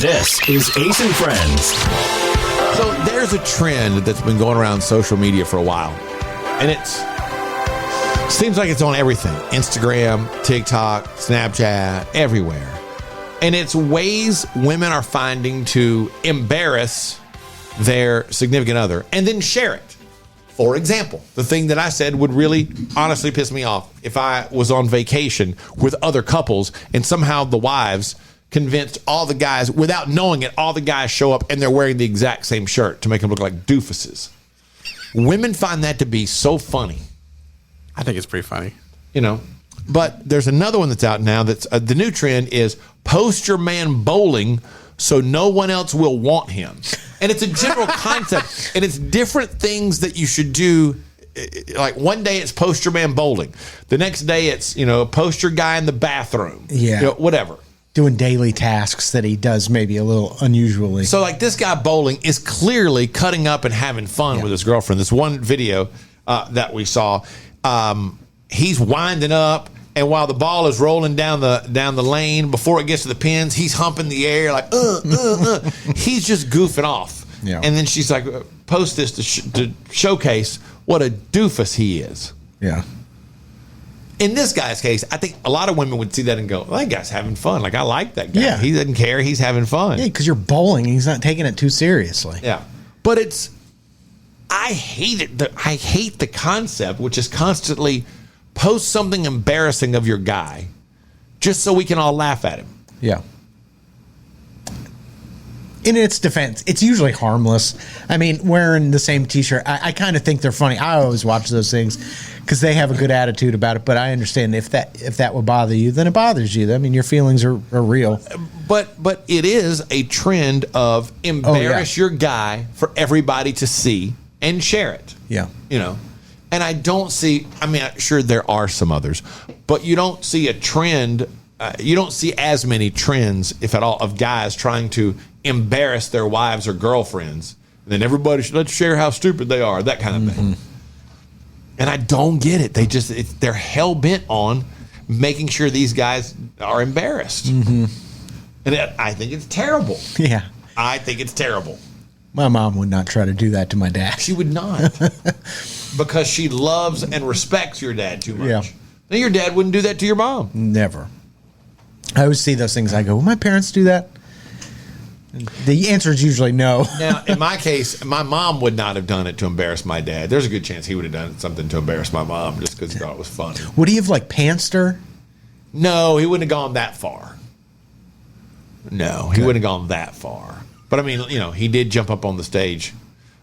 This is Ace and Friends. So there's a trend that's been going around social media for a while, and it seems like it's on everything: Instagram, TikTok, Snapchat, everywhere. And it's ways women are finding to embarrass their significant other and then share it. For example, the thing that I said would really honestly piss me off if I was on vacation with other couples and somehow the wives convinced all the guys, without knowing it, all the guys show up and they're wearing the exact same shirt to make them look like doofuses. Women find that to be so funny. I think it's pretty funny. But there's another one that's out now that's the new trend is post your man bowling so no one else will want him. And it's a general concept, and it's different things that you should do. Like one day it's post your man bowling. The next day it's, post your guy in the bathroom. Yeah. Whatever. Doing daily tasks that he does maybe a little unusually. So like this guy bowling is clearly cutting up and having fun with his girlfriend. This one video that we saw, he's winding up, and while the ball is rolling down the lane, before it gets to the pins, he's humping the air like, He's just goofing off. Yeah. And then she's like, post this to showcase what a doofus he is. Yeah. In this guy's case, I think a lot of women would see that and go, well, that guy's having fun. Like, I like that guy. Yeah. He doesn't care. He's having fun. Yeah, because you're bowling and he's not taking it too seriously. Yeah. But I hate it. I hate the concept, which is constantly post something embarrassing of your guy just so we can all laugh at him. Yeah. in its defense, it's usually harmless. I mean, wearing the same T-shirt, I kind of think they're funny. I always watch those things because they have a good attitude about it. But I understand if that would bother you, then it bothers you. I mean, your feelings are real. But it is a trend of embarrass your guy for everybody to see and share it. Yeah. You know, and I don't see, I mean, sure, there are some others, but you don't see a trend. You don't see as many trends, if at all, of guys trying to embarrass their wives or girlfriends. And then everybody should, let's share how stupid they are, that kind of thing. And I don't get it. They're hell bent on making sure these guys are embarrassed. And I think it's terrible. Yeah. I think it's terrible. My mom would not try to do that to my dad. She would not. Because she loves and respects your dad too much. Yeah. Now, your dad wouldn't do that to your mom. Never. I always see those things. I go, will my parents do that? The answer is usually no. Now, in my case, my mom would not have done it to embarrass my dad. There's a good chance he would have done something to embarrass my mom just because he thought it was funny. Would he have like pantsed? No, he wouldn't have gone that far. No, he wouldn't have gone that far. But I mean, you know, he did jump up on the stage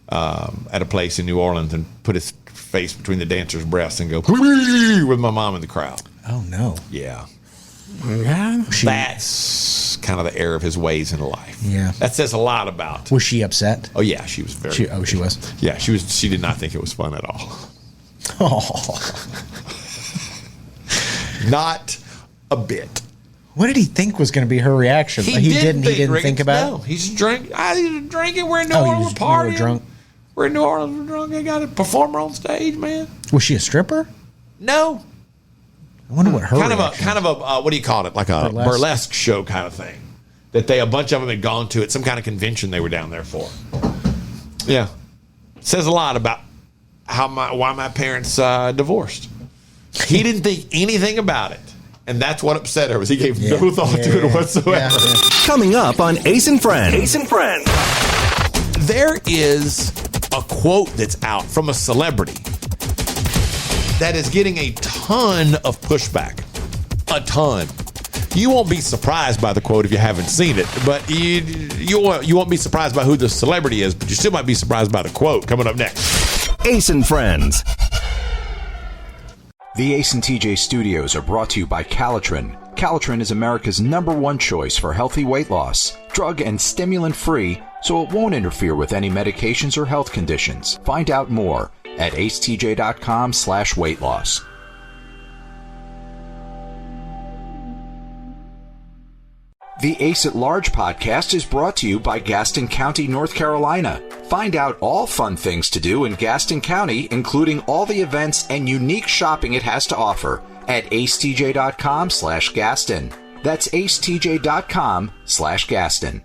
at a place in New Orleans and put his face between the dancer's breasts and go with my mom in the crowd. Oh no. Yeah. Yeah. That's kind of the air of his ways in life. Yeah. That says a lot about. Was she upset? Oh yeah, she was very. She was. Yeah, she was. She did not think it was fun at all. Oh. Not a bit. What did he think was going to be her reaction? He didn't think about it. He's drinking. We're in New Oh, Orleans. We're partying. you were drunk. We're in New Orleans. We're drunk. I got a performer on stage, man. Was she a stripper? No. I wonder what her Kind reaction of a what do you call it? Like a burlesque show kind of thing. That a bunch of them had gone to at some kind of convention they were down there for. Yeah. Says a lot about why my parents divorced. He didn't think anything about it. And that's what upset her, was he gave no thought to it whatsoever. Yeah. Coming up on Ace and Friends. Ace and Friends. There is a quote that's out from a celebrity that is getting a ton of pushback. A ton. You won't be surprised by the quote if you haven't seen it, but you won't be surprised by who the celebrity is, but you still might be surprised by the quote. Coming up next. Ace and Friends. The Ace and TJ Studios are brought to you by Calitrin. Calitrin is America's #1 choice for healthy weight loss. Drug and stimulant free, so it won't interfere with any medications or health conditions. Find out more at acetj.com/weight loss. The Ace at Large podcast is brought to you by Gaston County, North Carolina. Find out all fun things to do in Gaston County, including all the events and unique shopping it has to offer at acetj.com/Gaston. That's acetj.com/Gaston.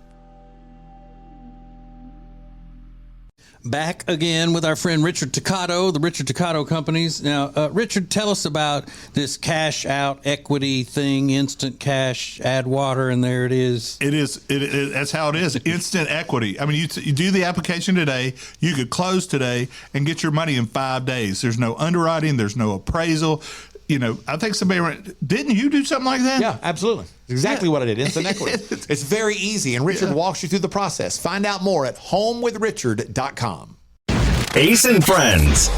Back again with our friend Richard Toccato, the Richard Toccato Companies. Now, Richard, tell us about this cash out equity thing, instant cash, add water, and there it is. It is. That's how it is. Instant equity. I mean, you do the application today. You could close today and get your money in 5 days. There's no underwriting. There's no appraisal. You know, I think didn't you do something like that? Yeah, absolutely. Exactly what I did. Instant equity. It's very easy, and Richard walks you through the process. Find out more at homewithrichard.com. Ace and Friends.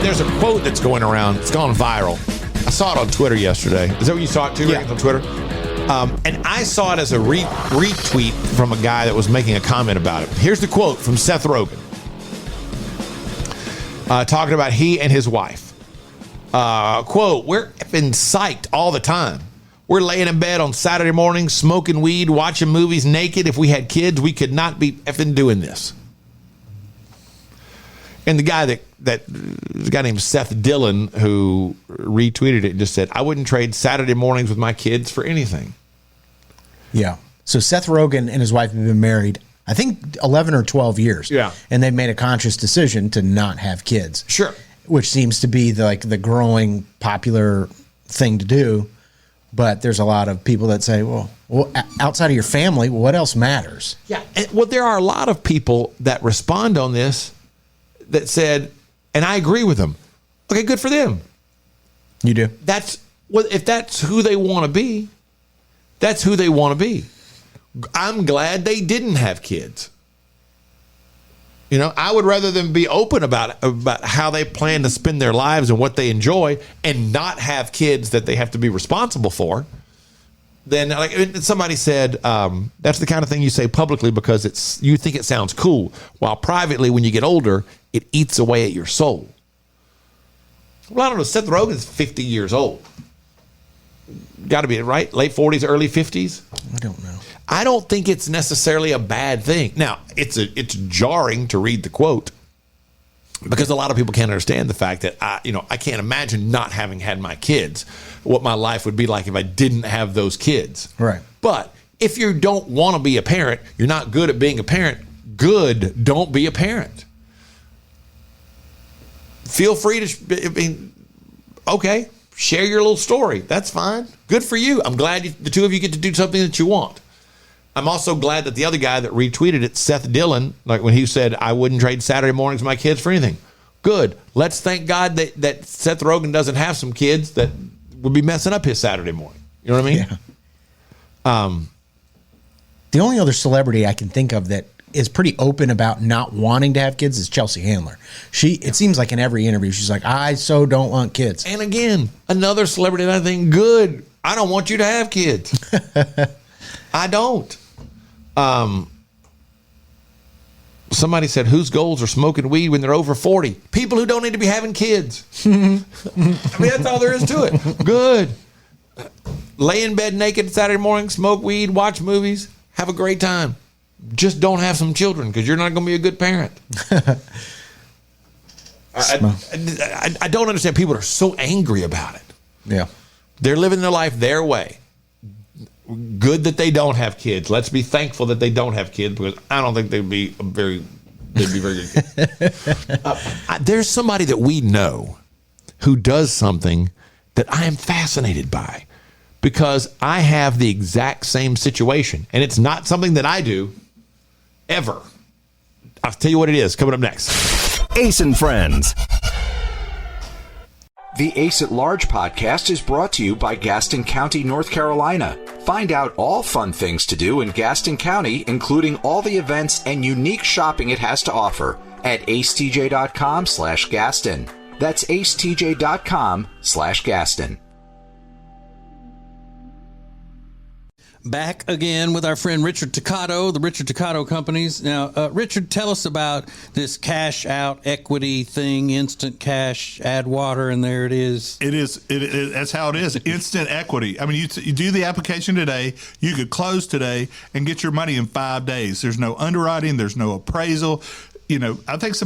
There's a quote that's going around. It's gone viral. I saw it on Twitter yesterday. Is that what you saw it too? Yeah. Rick, on Twitter? And I saw it as a retweet from a guy that was making a comment about it. Here's the quote from Seth Rogen. Talking about he and his wife. Quote, we're effing psyched all the time. We're laying in bed on Saturday mornings, smoking weed, watching movies naked. If we had kids, we could not be effing doing this. And the guy the guy named Seth Dillon, who retweeted it, just said, I wouldn't trade Saturday mornings with my kids for anything. Yeah. So Seth Rogen and his wife have been married, I think 11 or 12 years. Yeah. And they made a conscious decision to not have kids. Sure. Which seems to be the growing popular thing to do. But there's a lot of people that say, well, outside of your family, what else matters? Yeah. Well, there are a lot of people that respond on this that said, and I agree with them. Okay, good for them. You do? If that's who they want to be, that's who they want to be. I'm glad they didn't have kids. You know, I would rather them be open about how they plan to spend their lives and what they enjoy and not have kids that they have to be responsible for. Then, like somebody said, that's the kind of thing you say publicly because you think it sounds cool, while privately, when you get older, it eats away at your soul. Well, I don't know. Seth Rogen's 50 years old. Got to be, right? Late 40s, early 50s? I don't know. I don't think it's necessarily a bad thing. Now, it's jarring to read the quote because a lot of people can't understand the fact that I can't imagine not having had my kids, what my life would be like if I didn't have those kids. Right. But if you don't want to be a parent, you're not good at being a parent, don't be a parent. Feel free to, okay, share your little story. That's fine. Good for you. I'm glad the two of you get to do something that you want. I'm also glad that the other guy that retweeted it, Seth Dillon, like when he said, I wouldn't trade Saturday mornings with my kids for anything. Good. Let's thank God that Seth Rogen doesn't have some kids that would be messing up his Saturday morning. You know what I mean? Yeah. The only other celebrity I can think of that is pretty open about not wanting to have kids is Chelsea Handler. It seems like in every interview, she's like, I so don't want kids. And again, another celebrity that I think, good. I don't want you to have kids. I don't. Somebody said, whose goals are smoking weed when they're over 40? People who don't need to be having kids. I mean, that's all there is to it. Good. Lay in bed naked Saturday morning, smoke weed, watch movies, have a great time. Just don't have some children because you're not going to be a good parent. I don't understand people are so angry about it. Yeah. They're living their life their way. Good that they don't have kids. Let's be thankful that they don't have kids because I don't think they'd be very good. There's somebody that we know who does something that I am fascinated by because I have the exact same situation. And it's not something that I do ever. I'll tell you what it is coming up next. Ace and Friends. The Ace at Large podcast is brought to you by Gaston County, North Carolina. Find out all fun things to do in Gaston County, including all the events and unique shopping it has to offer at acetj.com/Gaston. That's acetj.com/Gaston. Back again with our friend Richard Toccato, the Richard Toccato Companies. Now, Richard, tell us about this cash out equity thing, instant cash, add water, and there it is. It is. That's how it is. Instant equity. I mean, you do the application today. You could close today and get your money in 5 days. There's no underwriting. There's no appraisal. You know, I think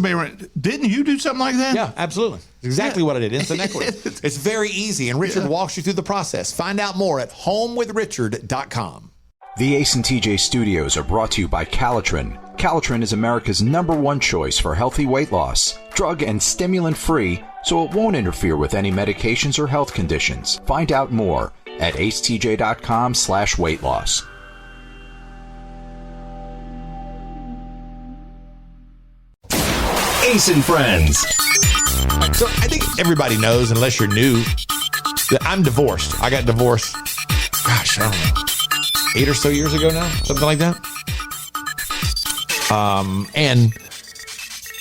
didn't you do something like that? Yeah, absolutely. Exactly what I did. Instant equity. It's very easy, and Richard walks you through the process. Find out more at homewithrichard.com. The Ace and TJ studios are brought to you by Calitrin. Calitrin is America's #1 choice for healthy weight loss. Drug and stimulant free, so it won't interfere with any medications or health conditions. Find out more at acetj.com/weight loss. Ace and Friends. So I think everybody knows, unless you're new, that I'm divorced. I got divorced, gosh, I don't know, 8 or so years ago now, something like that. And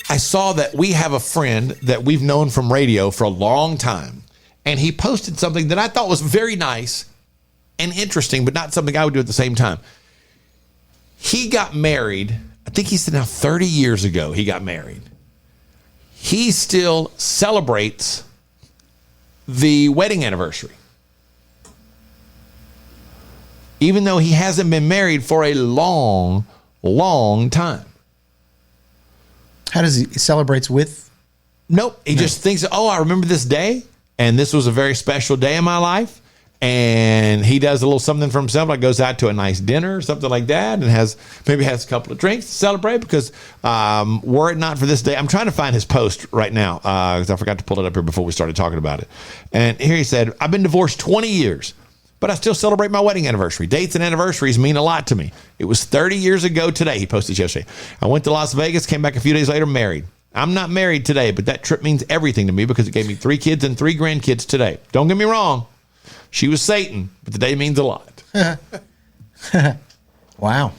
I saw that we have a friend that we've known from radio for a long time. And he posted something that I thought was very nice and interesting, but not something I would do at the same time. He got married, I think he said now 30 years ago he got married. He still celebrates the wedding anniversary, even though he hasn't been married for a long, long time. How does he celebrates with? Nope. He just thinks, oh, I remember this day, and this was a very special day in my life. And he does a little something for himself, like goes out to a nice dinner or something like that, and maybe has a couple of drinks to celebrate. Because were it not for this day, I'm trying to find his post right now because I forgot to pull it up here before we started talking about it. And here he said, I've been divorced 20 years, but I still celebrate my wedding anniversary. Dates and anniversaries mean a lot to me. It was 30 years ago today. He posted yesterday. I went to Las Vegas, came back a few days later, married. I'm not married today, but that trip means everything to me because it gave me 3 kids and 3 grandkids today. Don't get me wrong. She was Satan, but the day means a lot. Wow.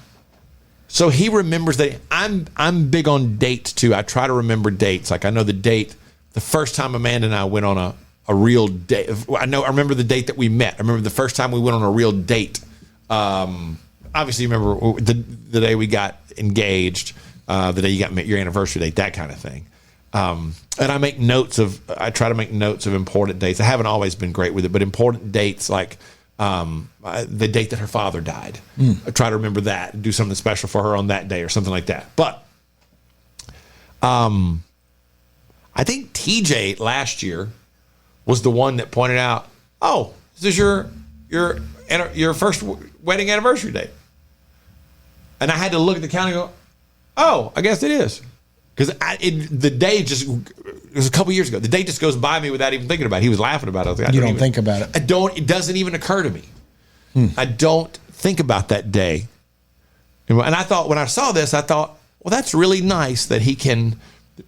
So he remembers that. I'm big on dates too. I try to remember dates. Like I know the date, the first time Amanda and I went on a real date. I remember the date that we met. I remember the first time we went on a real date. Obviously, remember the day we got engaged, the day you got your anniversary date, that kind of thing. And I try to make notes of important dates. I haven't always been great with it, but important dates like the date that her father died. I try to remember that and do something special for her on that day or something like that. But I think TJ last year was the one that pointed out, oh, this is your first wedding anniversary date. And I had to look at the calendar and go, oh, I guess it is. Because the day it was a couple years ago. The day just goes by me without even thinking about it. He was laughing about it. I was like, you don't think about it. It doesn't even occur to me. I don't think about that day. And I thought, when I saw this, I thought, well, that's really nice that he can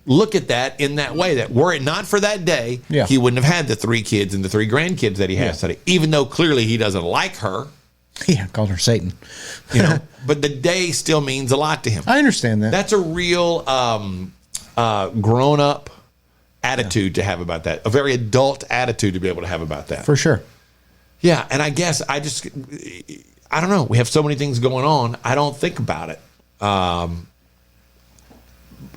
look at that in that way, that were it not for that day, he wouldn't have had the 3 kids and the 3 grandkids that he has today, even though clearly he doesn't like her. Yeah, called her Satan. But the day still means a lot to him. I understand that. That's a real grown-up attitude to have about that, a very adult attitude to be able to have about that. For sure. Yeah, and I guess I don't know. We have so many things going on. I don't think about it.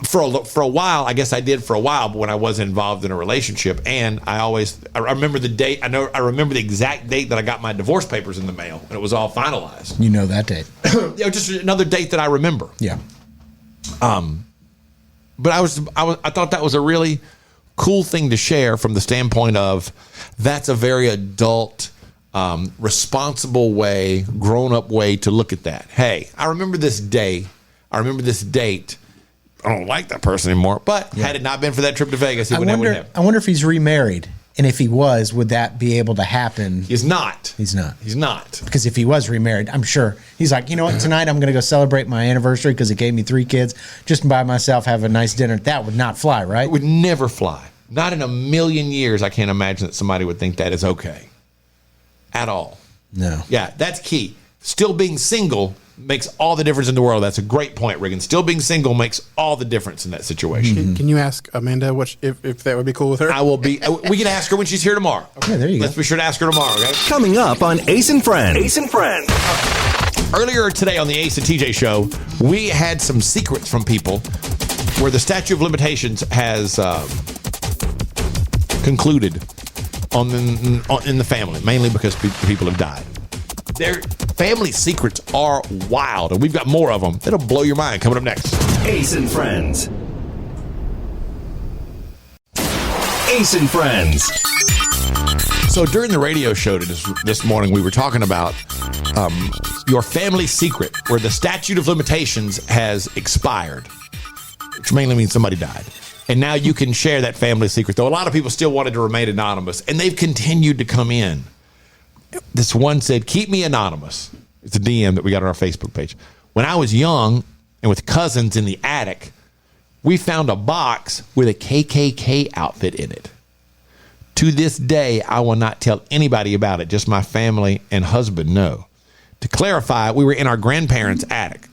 For a while, I guess I did for a while, but when I was involved in a relationship, and I remember the date. I remember the exact date that I got my divorce papers in the mail, and it was all finalized. You know that date. Just another date that I remember. Yeah. But I thought that was a really cool thing to share from the standpoint of that's a very adult, responsible way, grown-up way to look at that. Hey, I remember this day. I remember this date. I don't like that person anymore. But had it not been for that trip to Vegas, he wouldn't have. I wonder if he's remarried. And if he was, would that be able to happen? He's not. He's not. He's not. Because if he was remarried, I'm sure he's like, you know what, tonight I'm going to go celebrate my anniversary because it gave me 3 kids. Just by myself, have a nice dinner. That would not fly, right? It would never fly. Not in a million years. I can't imagine that somebody would think that is okay. At all. No. Yeah, that's key. Still being single makes all the difference in the world. That's a great point, Regan. Still being single makes all the difference in that situation. Can you ask Amanda if that would be cool with her? I will be. We can ask her when she's here tomorrow. Okay, there you go. Let's be sure to ask her tomorrow, okay? Coming up on Ace and Friends. Ace and Friends. Earlier today on the Ace and TJ show, we had some secrets from people where the statute of limitations has concluded in the family, mainly because people have died. Their family secrets are wild, and we've got more of them. That'll blow your mind. Coming up next. Ace and Friends. Ace and Friends. So during the radio show this morning, we were talking about your family secret, where the statute of limitations has expired, which mainly means somebody died. And now you can share that family secret, though a lot of people still wanted to remain anonymous, and they've continued to come in. This one said, keep me anonymous. It's a DM that we got on our Facebook page. When I was young and with cousins in the attic, we found a box with a KKK outfit in it. To this day, I will not tell anybody about it. Just my family and husband know. To clarify, we were in our grandparents' attic.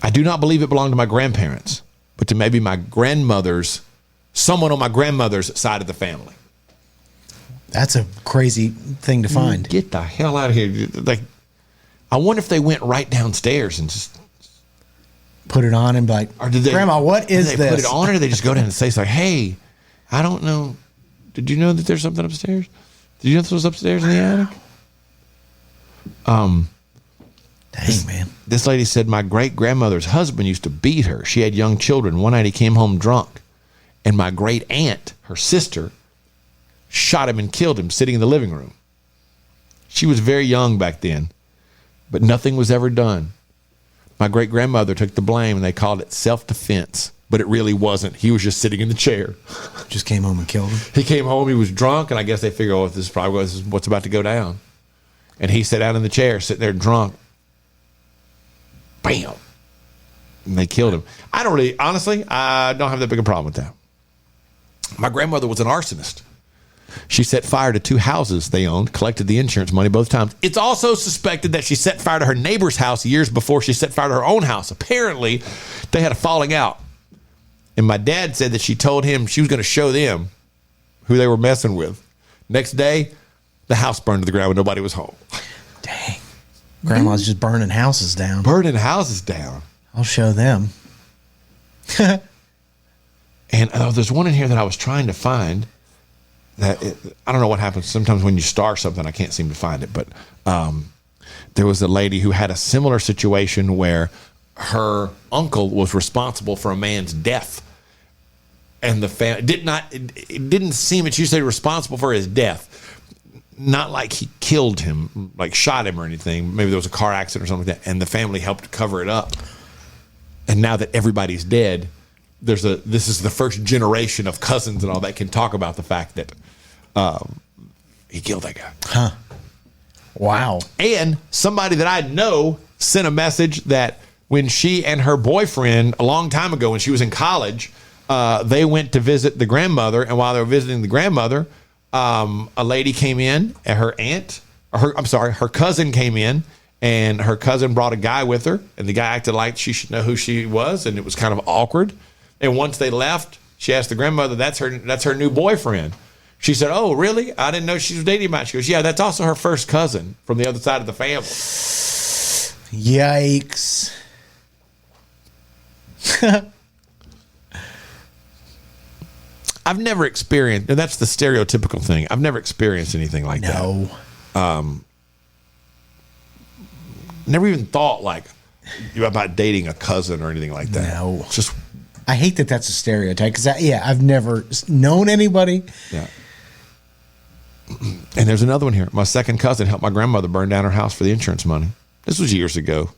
I do not believe it belonged to my grandparents, but to maybe someone on my grandmother's side of the family. That's a crazy thing to find. Get the hell out of here. Like, I wonder if they went right downstairs and just put it on and be like, or did they, Grandma, what is did this? They put it on, or did they just go down and say, like, hey, I don't know. Did you know that there's something upstairs? Did you know this was upstairs in the attic? Dang, man. This lady said my great-grandmother's husband used to beat her. She had young children. One night he came home drunk, and my great-aunt, her sister, shot him and killed him sitting in the living room. She was very young back then, but nothing was ever done. My great-grandmother took the blame, and they called it self-defense, but it really wasn't. He was just sitting in the chair. Just came home and killed him. He came home, he was drunk, and I guess they figured, oh, this is what's about to go down. And he sat down in the chair, sitting there drunk. Bam. And they killed him. I don't have that big a problem with that. My grandmother was an arsonist. She set fire to 2 houses they owned, collected the insurance money both times. It's also suspected that she set fire to her neighbor's house years before she set fire to her own house. Apparently, they had a falling out. And my dad said that she told him she was going to show them who they were messing with. Next day, the house burned to the ground when nobody was home. Dang. Grandma's just burning houses down. Burning houses down. I'll show them. And there's one in here that I was trying to find. I don't know what happens. Sometimes when you star something, I can't seem to find it. But there was a lady who had a similar situation where her uncle was responsible for a man's death. And the family it didn't seem that she said responsible for his death. Not like he killed him, like shot him or anything. Maybe there was a car accident or something like that. And the family helped cover it up. And now that everybody's dead, this is the first generation of cousins and all that can talk about the fact that he killed that guy. Huh. Wow. And somebody that I know sent a message that when she and her boyfriend, a long time ago when she was in college, they went to visit the grandmother. And while they were visiting the grandmother, a lady came in, and her cousin came in, and her cousin brought a guy with her, and the guy acted like she should know who she was, and it was kind of awkward. And once they left, she asked the grandmother, that's her new boyfriend. She said, "Oh, really? I didn't know she was dating about." She goes, "Yeah, that's also her first cousin from the other side of the family." Yikes. I've never experienced, and that's the stereotypical thing. I've never experienced anything like that. No. Never even thought like about dating a cousin or anything like that. No. Just I hate that that's a stereotype because, I've never known anybody. Yeah. And there's another one here. My second cousin helped my grandmother burn down her house for the insurance money. This was years ago.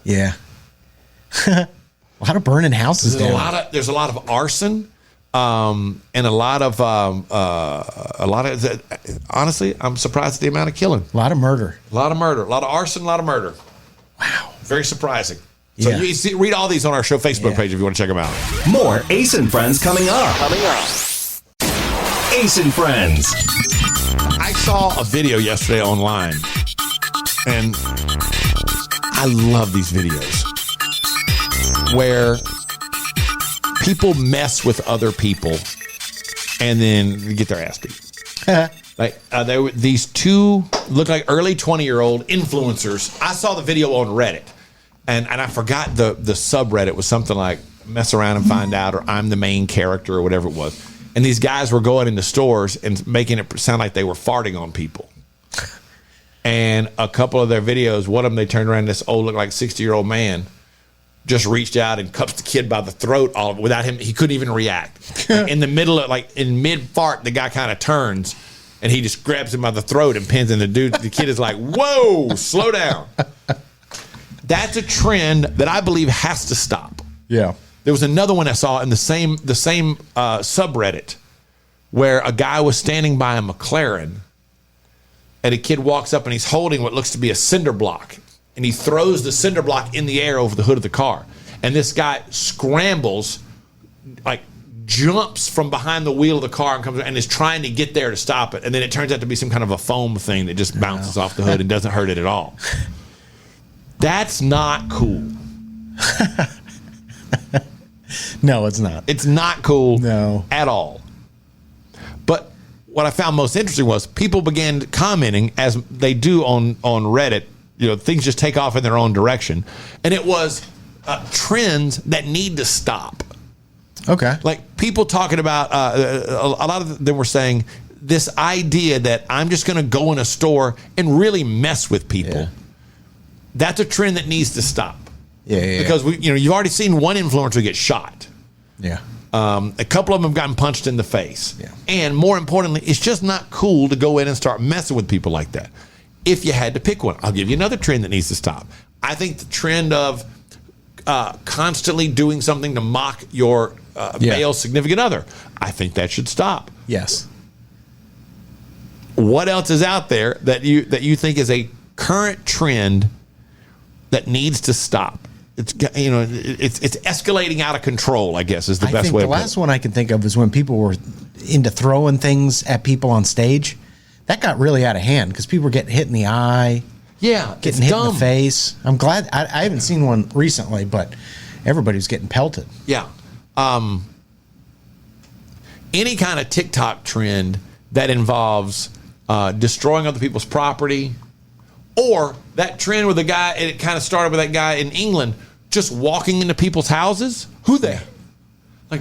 Yeah. A lot of burning houses down. There's a lot of arson, and a lot of honestly, I'm surprised at the amount of killing. A lot of murder. A lot of murder. A lot of arson, a lot of murder. Wow. Very surprising. So Yeah. read all these on our show Facebook page if you want to check them out. More Ace and Friends coming up. Ace and Friends. I saw a video yesterday online, and I love these videos where people mess with other people and then get their ass beat. Like there were these two look like early 20-year-old influencers. I saw the video on Reddit, and I forgot the subreddit was something like "mess around and find out" or "I'm the main character" or whatever it was. And these guys were going into stores and making it sound like they were farting on people. And a couple of their videos, one of them, they turned around, this old, look like 60-year-old man just reached out and cups the kid by the throat without him. He couldn't even react. In the middle of, in mid-fart, the guy kind of turns and he just grabs him by the throat and pins him. The kid is like, "Whoa, slow down." That's a trend that I believe has to stop. Yeah. There was another one I saw in the same subreddit where a guy was standing by a McLaren and a kid walks up and he's holding what looks to be a cinder block, and he throws the cinder block in the air over the hood of the car. And this guy scrambles, jumps from behind the wheel of the car and comes and is trying to get there to stop it. And then it turns out to be some kind of a foam thing that just bounces off the hood and doesn't hurt it at all. That's not cool. No, it's not. It's not cool No. at all. But what I found most interesting was people began commenting, as they do on Reddit. Things just take off in their own direction. And it was trends that need to stop. Okay. Like people talking about, a lot of them were saying this idea that I'm just going to go in a store and really mess with people. Yeah. That's a trend that needs to stop. Yeah. Because you've already seen one influencer get shot. Yeah. A couple of them have gotten punched in the face. Yeah. And more importantly, it's just not cool to go in and start messing with people like that. If you had to pick one, I'll give you another trend that needs to stop. I think the trend of constantly doing something to mock your male significant other, I think that should stop. Yes. What else is out there that you think is a current trend that needs to stop? it's escalating out of control, I guess, is the best way The to put last it. one I can think of is when people were into throwing things at people on stage. That got really out of hand because people were getting hit in the eye, Yeah, getting hit in the face. I'm glad I haven't seen one recently, but everybody was getting pelted. Yeah. Any kind of TikTok trend that involves destroying other people's property, or that trend with the guy, and it kind of started with that guy in England just walking into people's houses. Who they? Like,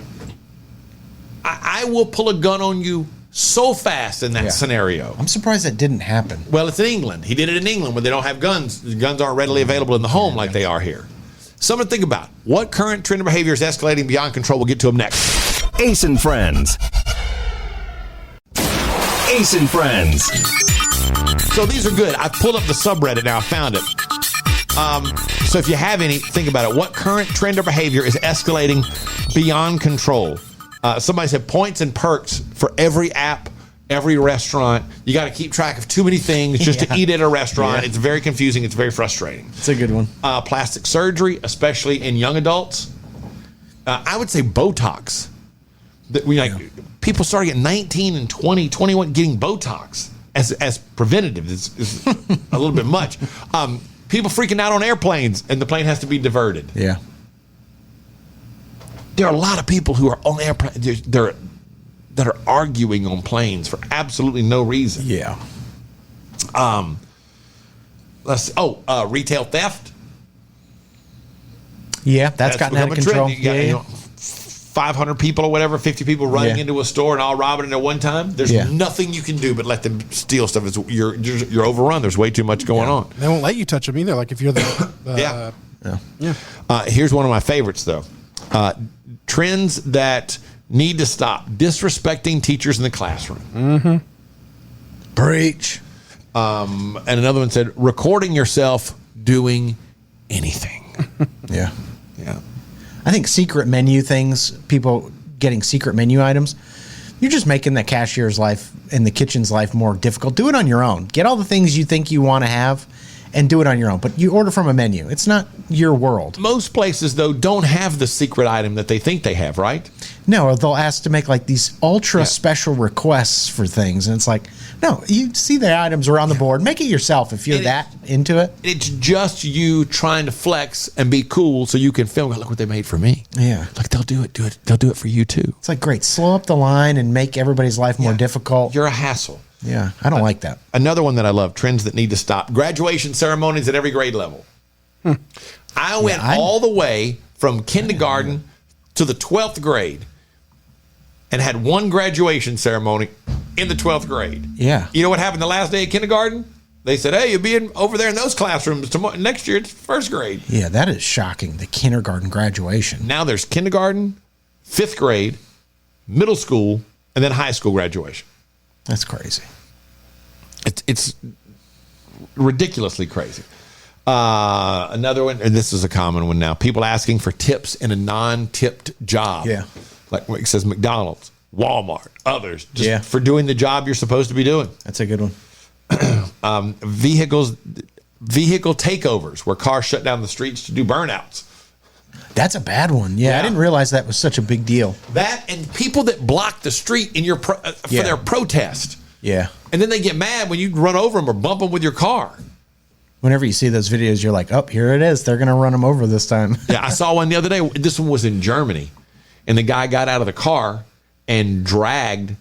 I will pull a gun on you so fast in that scenario. I'm surprised that didn't happen. Well, it's in England. He did it in England where they don't have guns. The guns aren't readily available in the home like they are here. Something to think about. What current trend of behavior is escalating beyond control? We'll get to them next. Ace and Friends. Ace and Friends. So these are good. I pulled up the subreddit now. I found it. So if you have any, think about it. What current trend or behavior is escalating beyond control? Somebody said points and perks for every app, every restaurant. You got to keep track of too many things just to eat at a restaurant. Yeah. It's very confusing. It's very frustrating. It's a good one. Plastic surgery, especially in young adults. I would say Botox. People starting at 19 and 20, 21 getting Botox as preventative is a little bit much. People freaking out on airplanes and the plane has to be diverted. Yeah. There are a lot of people who are on airplanes that are arguing on planes for absolutely no reason. Yeah. Retail theft. Yeah, that's gotten out of become a control. trend. You got, 500 people or whatever, 50 people running into a store and all robbing it at one time. There's nothing you can do but let them steal stuff. You're overrun. There's way too much going on. They won't let you touch them either. Like if you're the Here's one of my favorites though. Trends that need to stop: disrespecting teachers in the classroom. Mm-hmm. Preach. And another one said recording yourself doing anything. Yeah. Yeah. I think secret menu things, people getting secret menu items, you're just making the cashier's life and the kitchen's life more difficult. Do it on your own. Get all the things you think you want to have and do it on your own. But you order from a menu. It's not your world. Most places, though, don't have the secret item that they think they have, right? No, they'll ask to make like these ultra special requests for things. And it's like, no, you see the items are on the board. Make it yourself if you're that into it. It's just you trying to flex and be cool so you can film. Look what they made for me. Yeah. Like they'll do it. They'll do it for you too. It's like, great. Slow up the line and make everybody's life more difficult. You're a hassle. Yeah. I don't like that. Another one that I love, trends that need to stop. Graduation ceremonies at every grade level. I went all the way from kindergarten to the 12th grade and had one graduation ceremony in the 12th grade. Yeah. You know what happened the last day of kindergarten? They said, hey, you'll be over there in those classrooms tomorrow. Next year, it's first grade. Yeah, that is shocking, the kindergarten graduation. Now there's kindergarten, 5th grade, middle school, and then high school graduation. That's crazy. It's ridiculously crazy. Another one, and this is a common one now. People asking for tips in a non-tipped job. Yeah. Like it says McDonald's, Walmart, others, just for doing the job you're supposed to be doing. That's a good one. Vehicle takeovers where cars shut down the streets to do burnouts. That's a bad one. Yeah, I didn't realize that was such a big deal. That and people that block the street in your for their protest. Yeah. And then they get mad when you run over them or bump them with your car. Whenever you see those videos, you're like, oh, here it is. They're going to run them over this time. Yeah, I saw one the other day. This one was in Germany. And the guy got out of the car and dragged.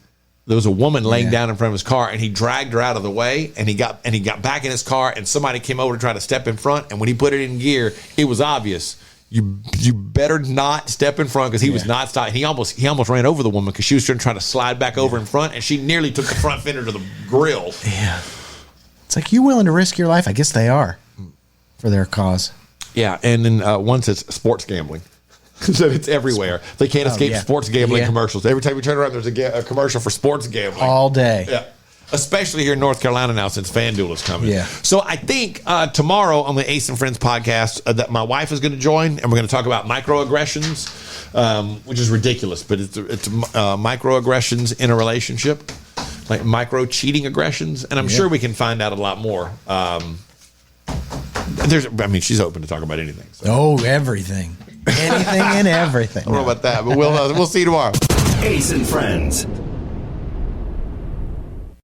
There was a woman laying down in front of his car, and he dragged her out of the way. And he got back in his car, and somebody came over to try to step in front. And when he put it in gear, it was obvious. You better not step in front because he was not stopping. He almost ran over the woman because she was trying to slide back over in front, and she nearly took the front fender to the grill. Yeah, it's like, you willing to risk your life? I guess they are for their cause. Yeah, and then one says sports gambling. So it's everywhere. They can't escape sports gambling commercials. Every time you turn around, there's a commercial for sports gambling all day. Yeah. Especially here in North Carolina now since FanDuel is coming. Yeah. So I think tomorrow on the Ace and Friends podcast that my wife is going to join, and we're going to talk about microaggressions, which is ridiculous, but it's microaggressions in a relationship, like micro cheating aggressions, and I'm sure we can find out a lot more. She's open to talk about anything. So. Oh, everything. Anything and everything. I don't know about that, but we'll see you tomorrow. Ace and Friends.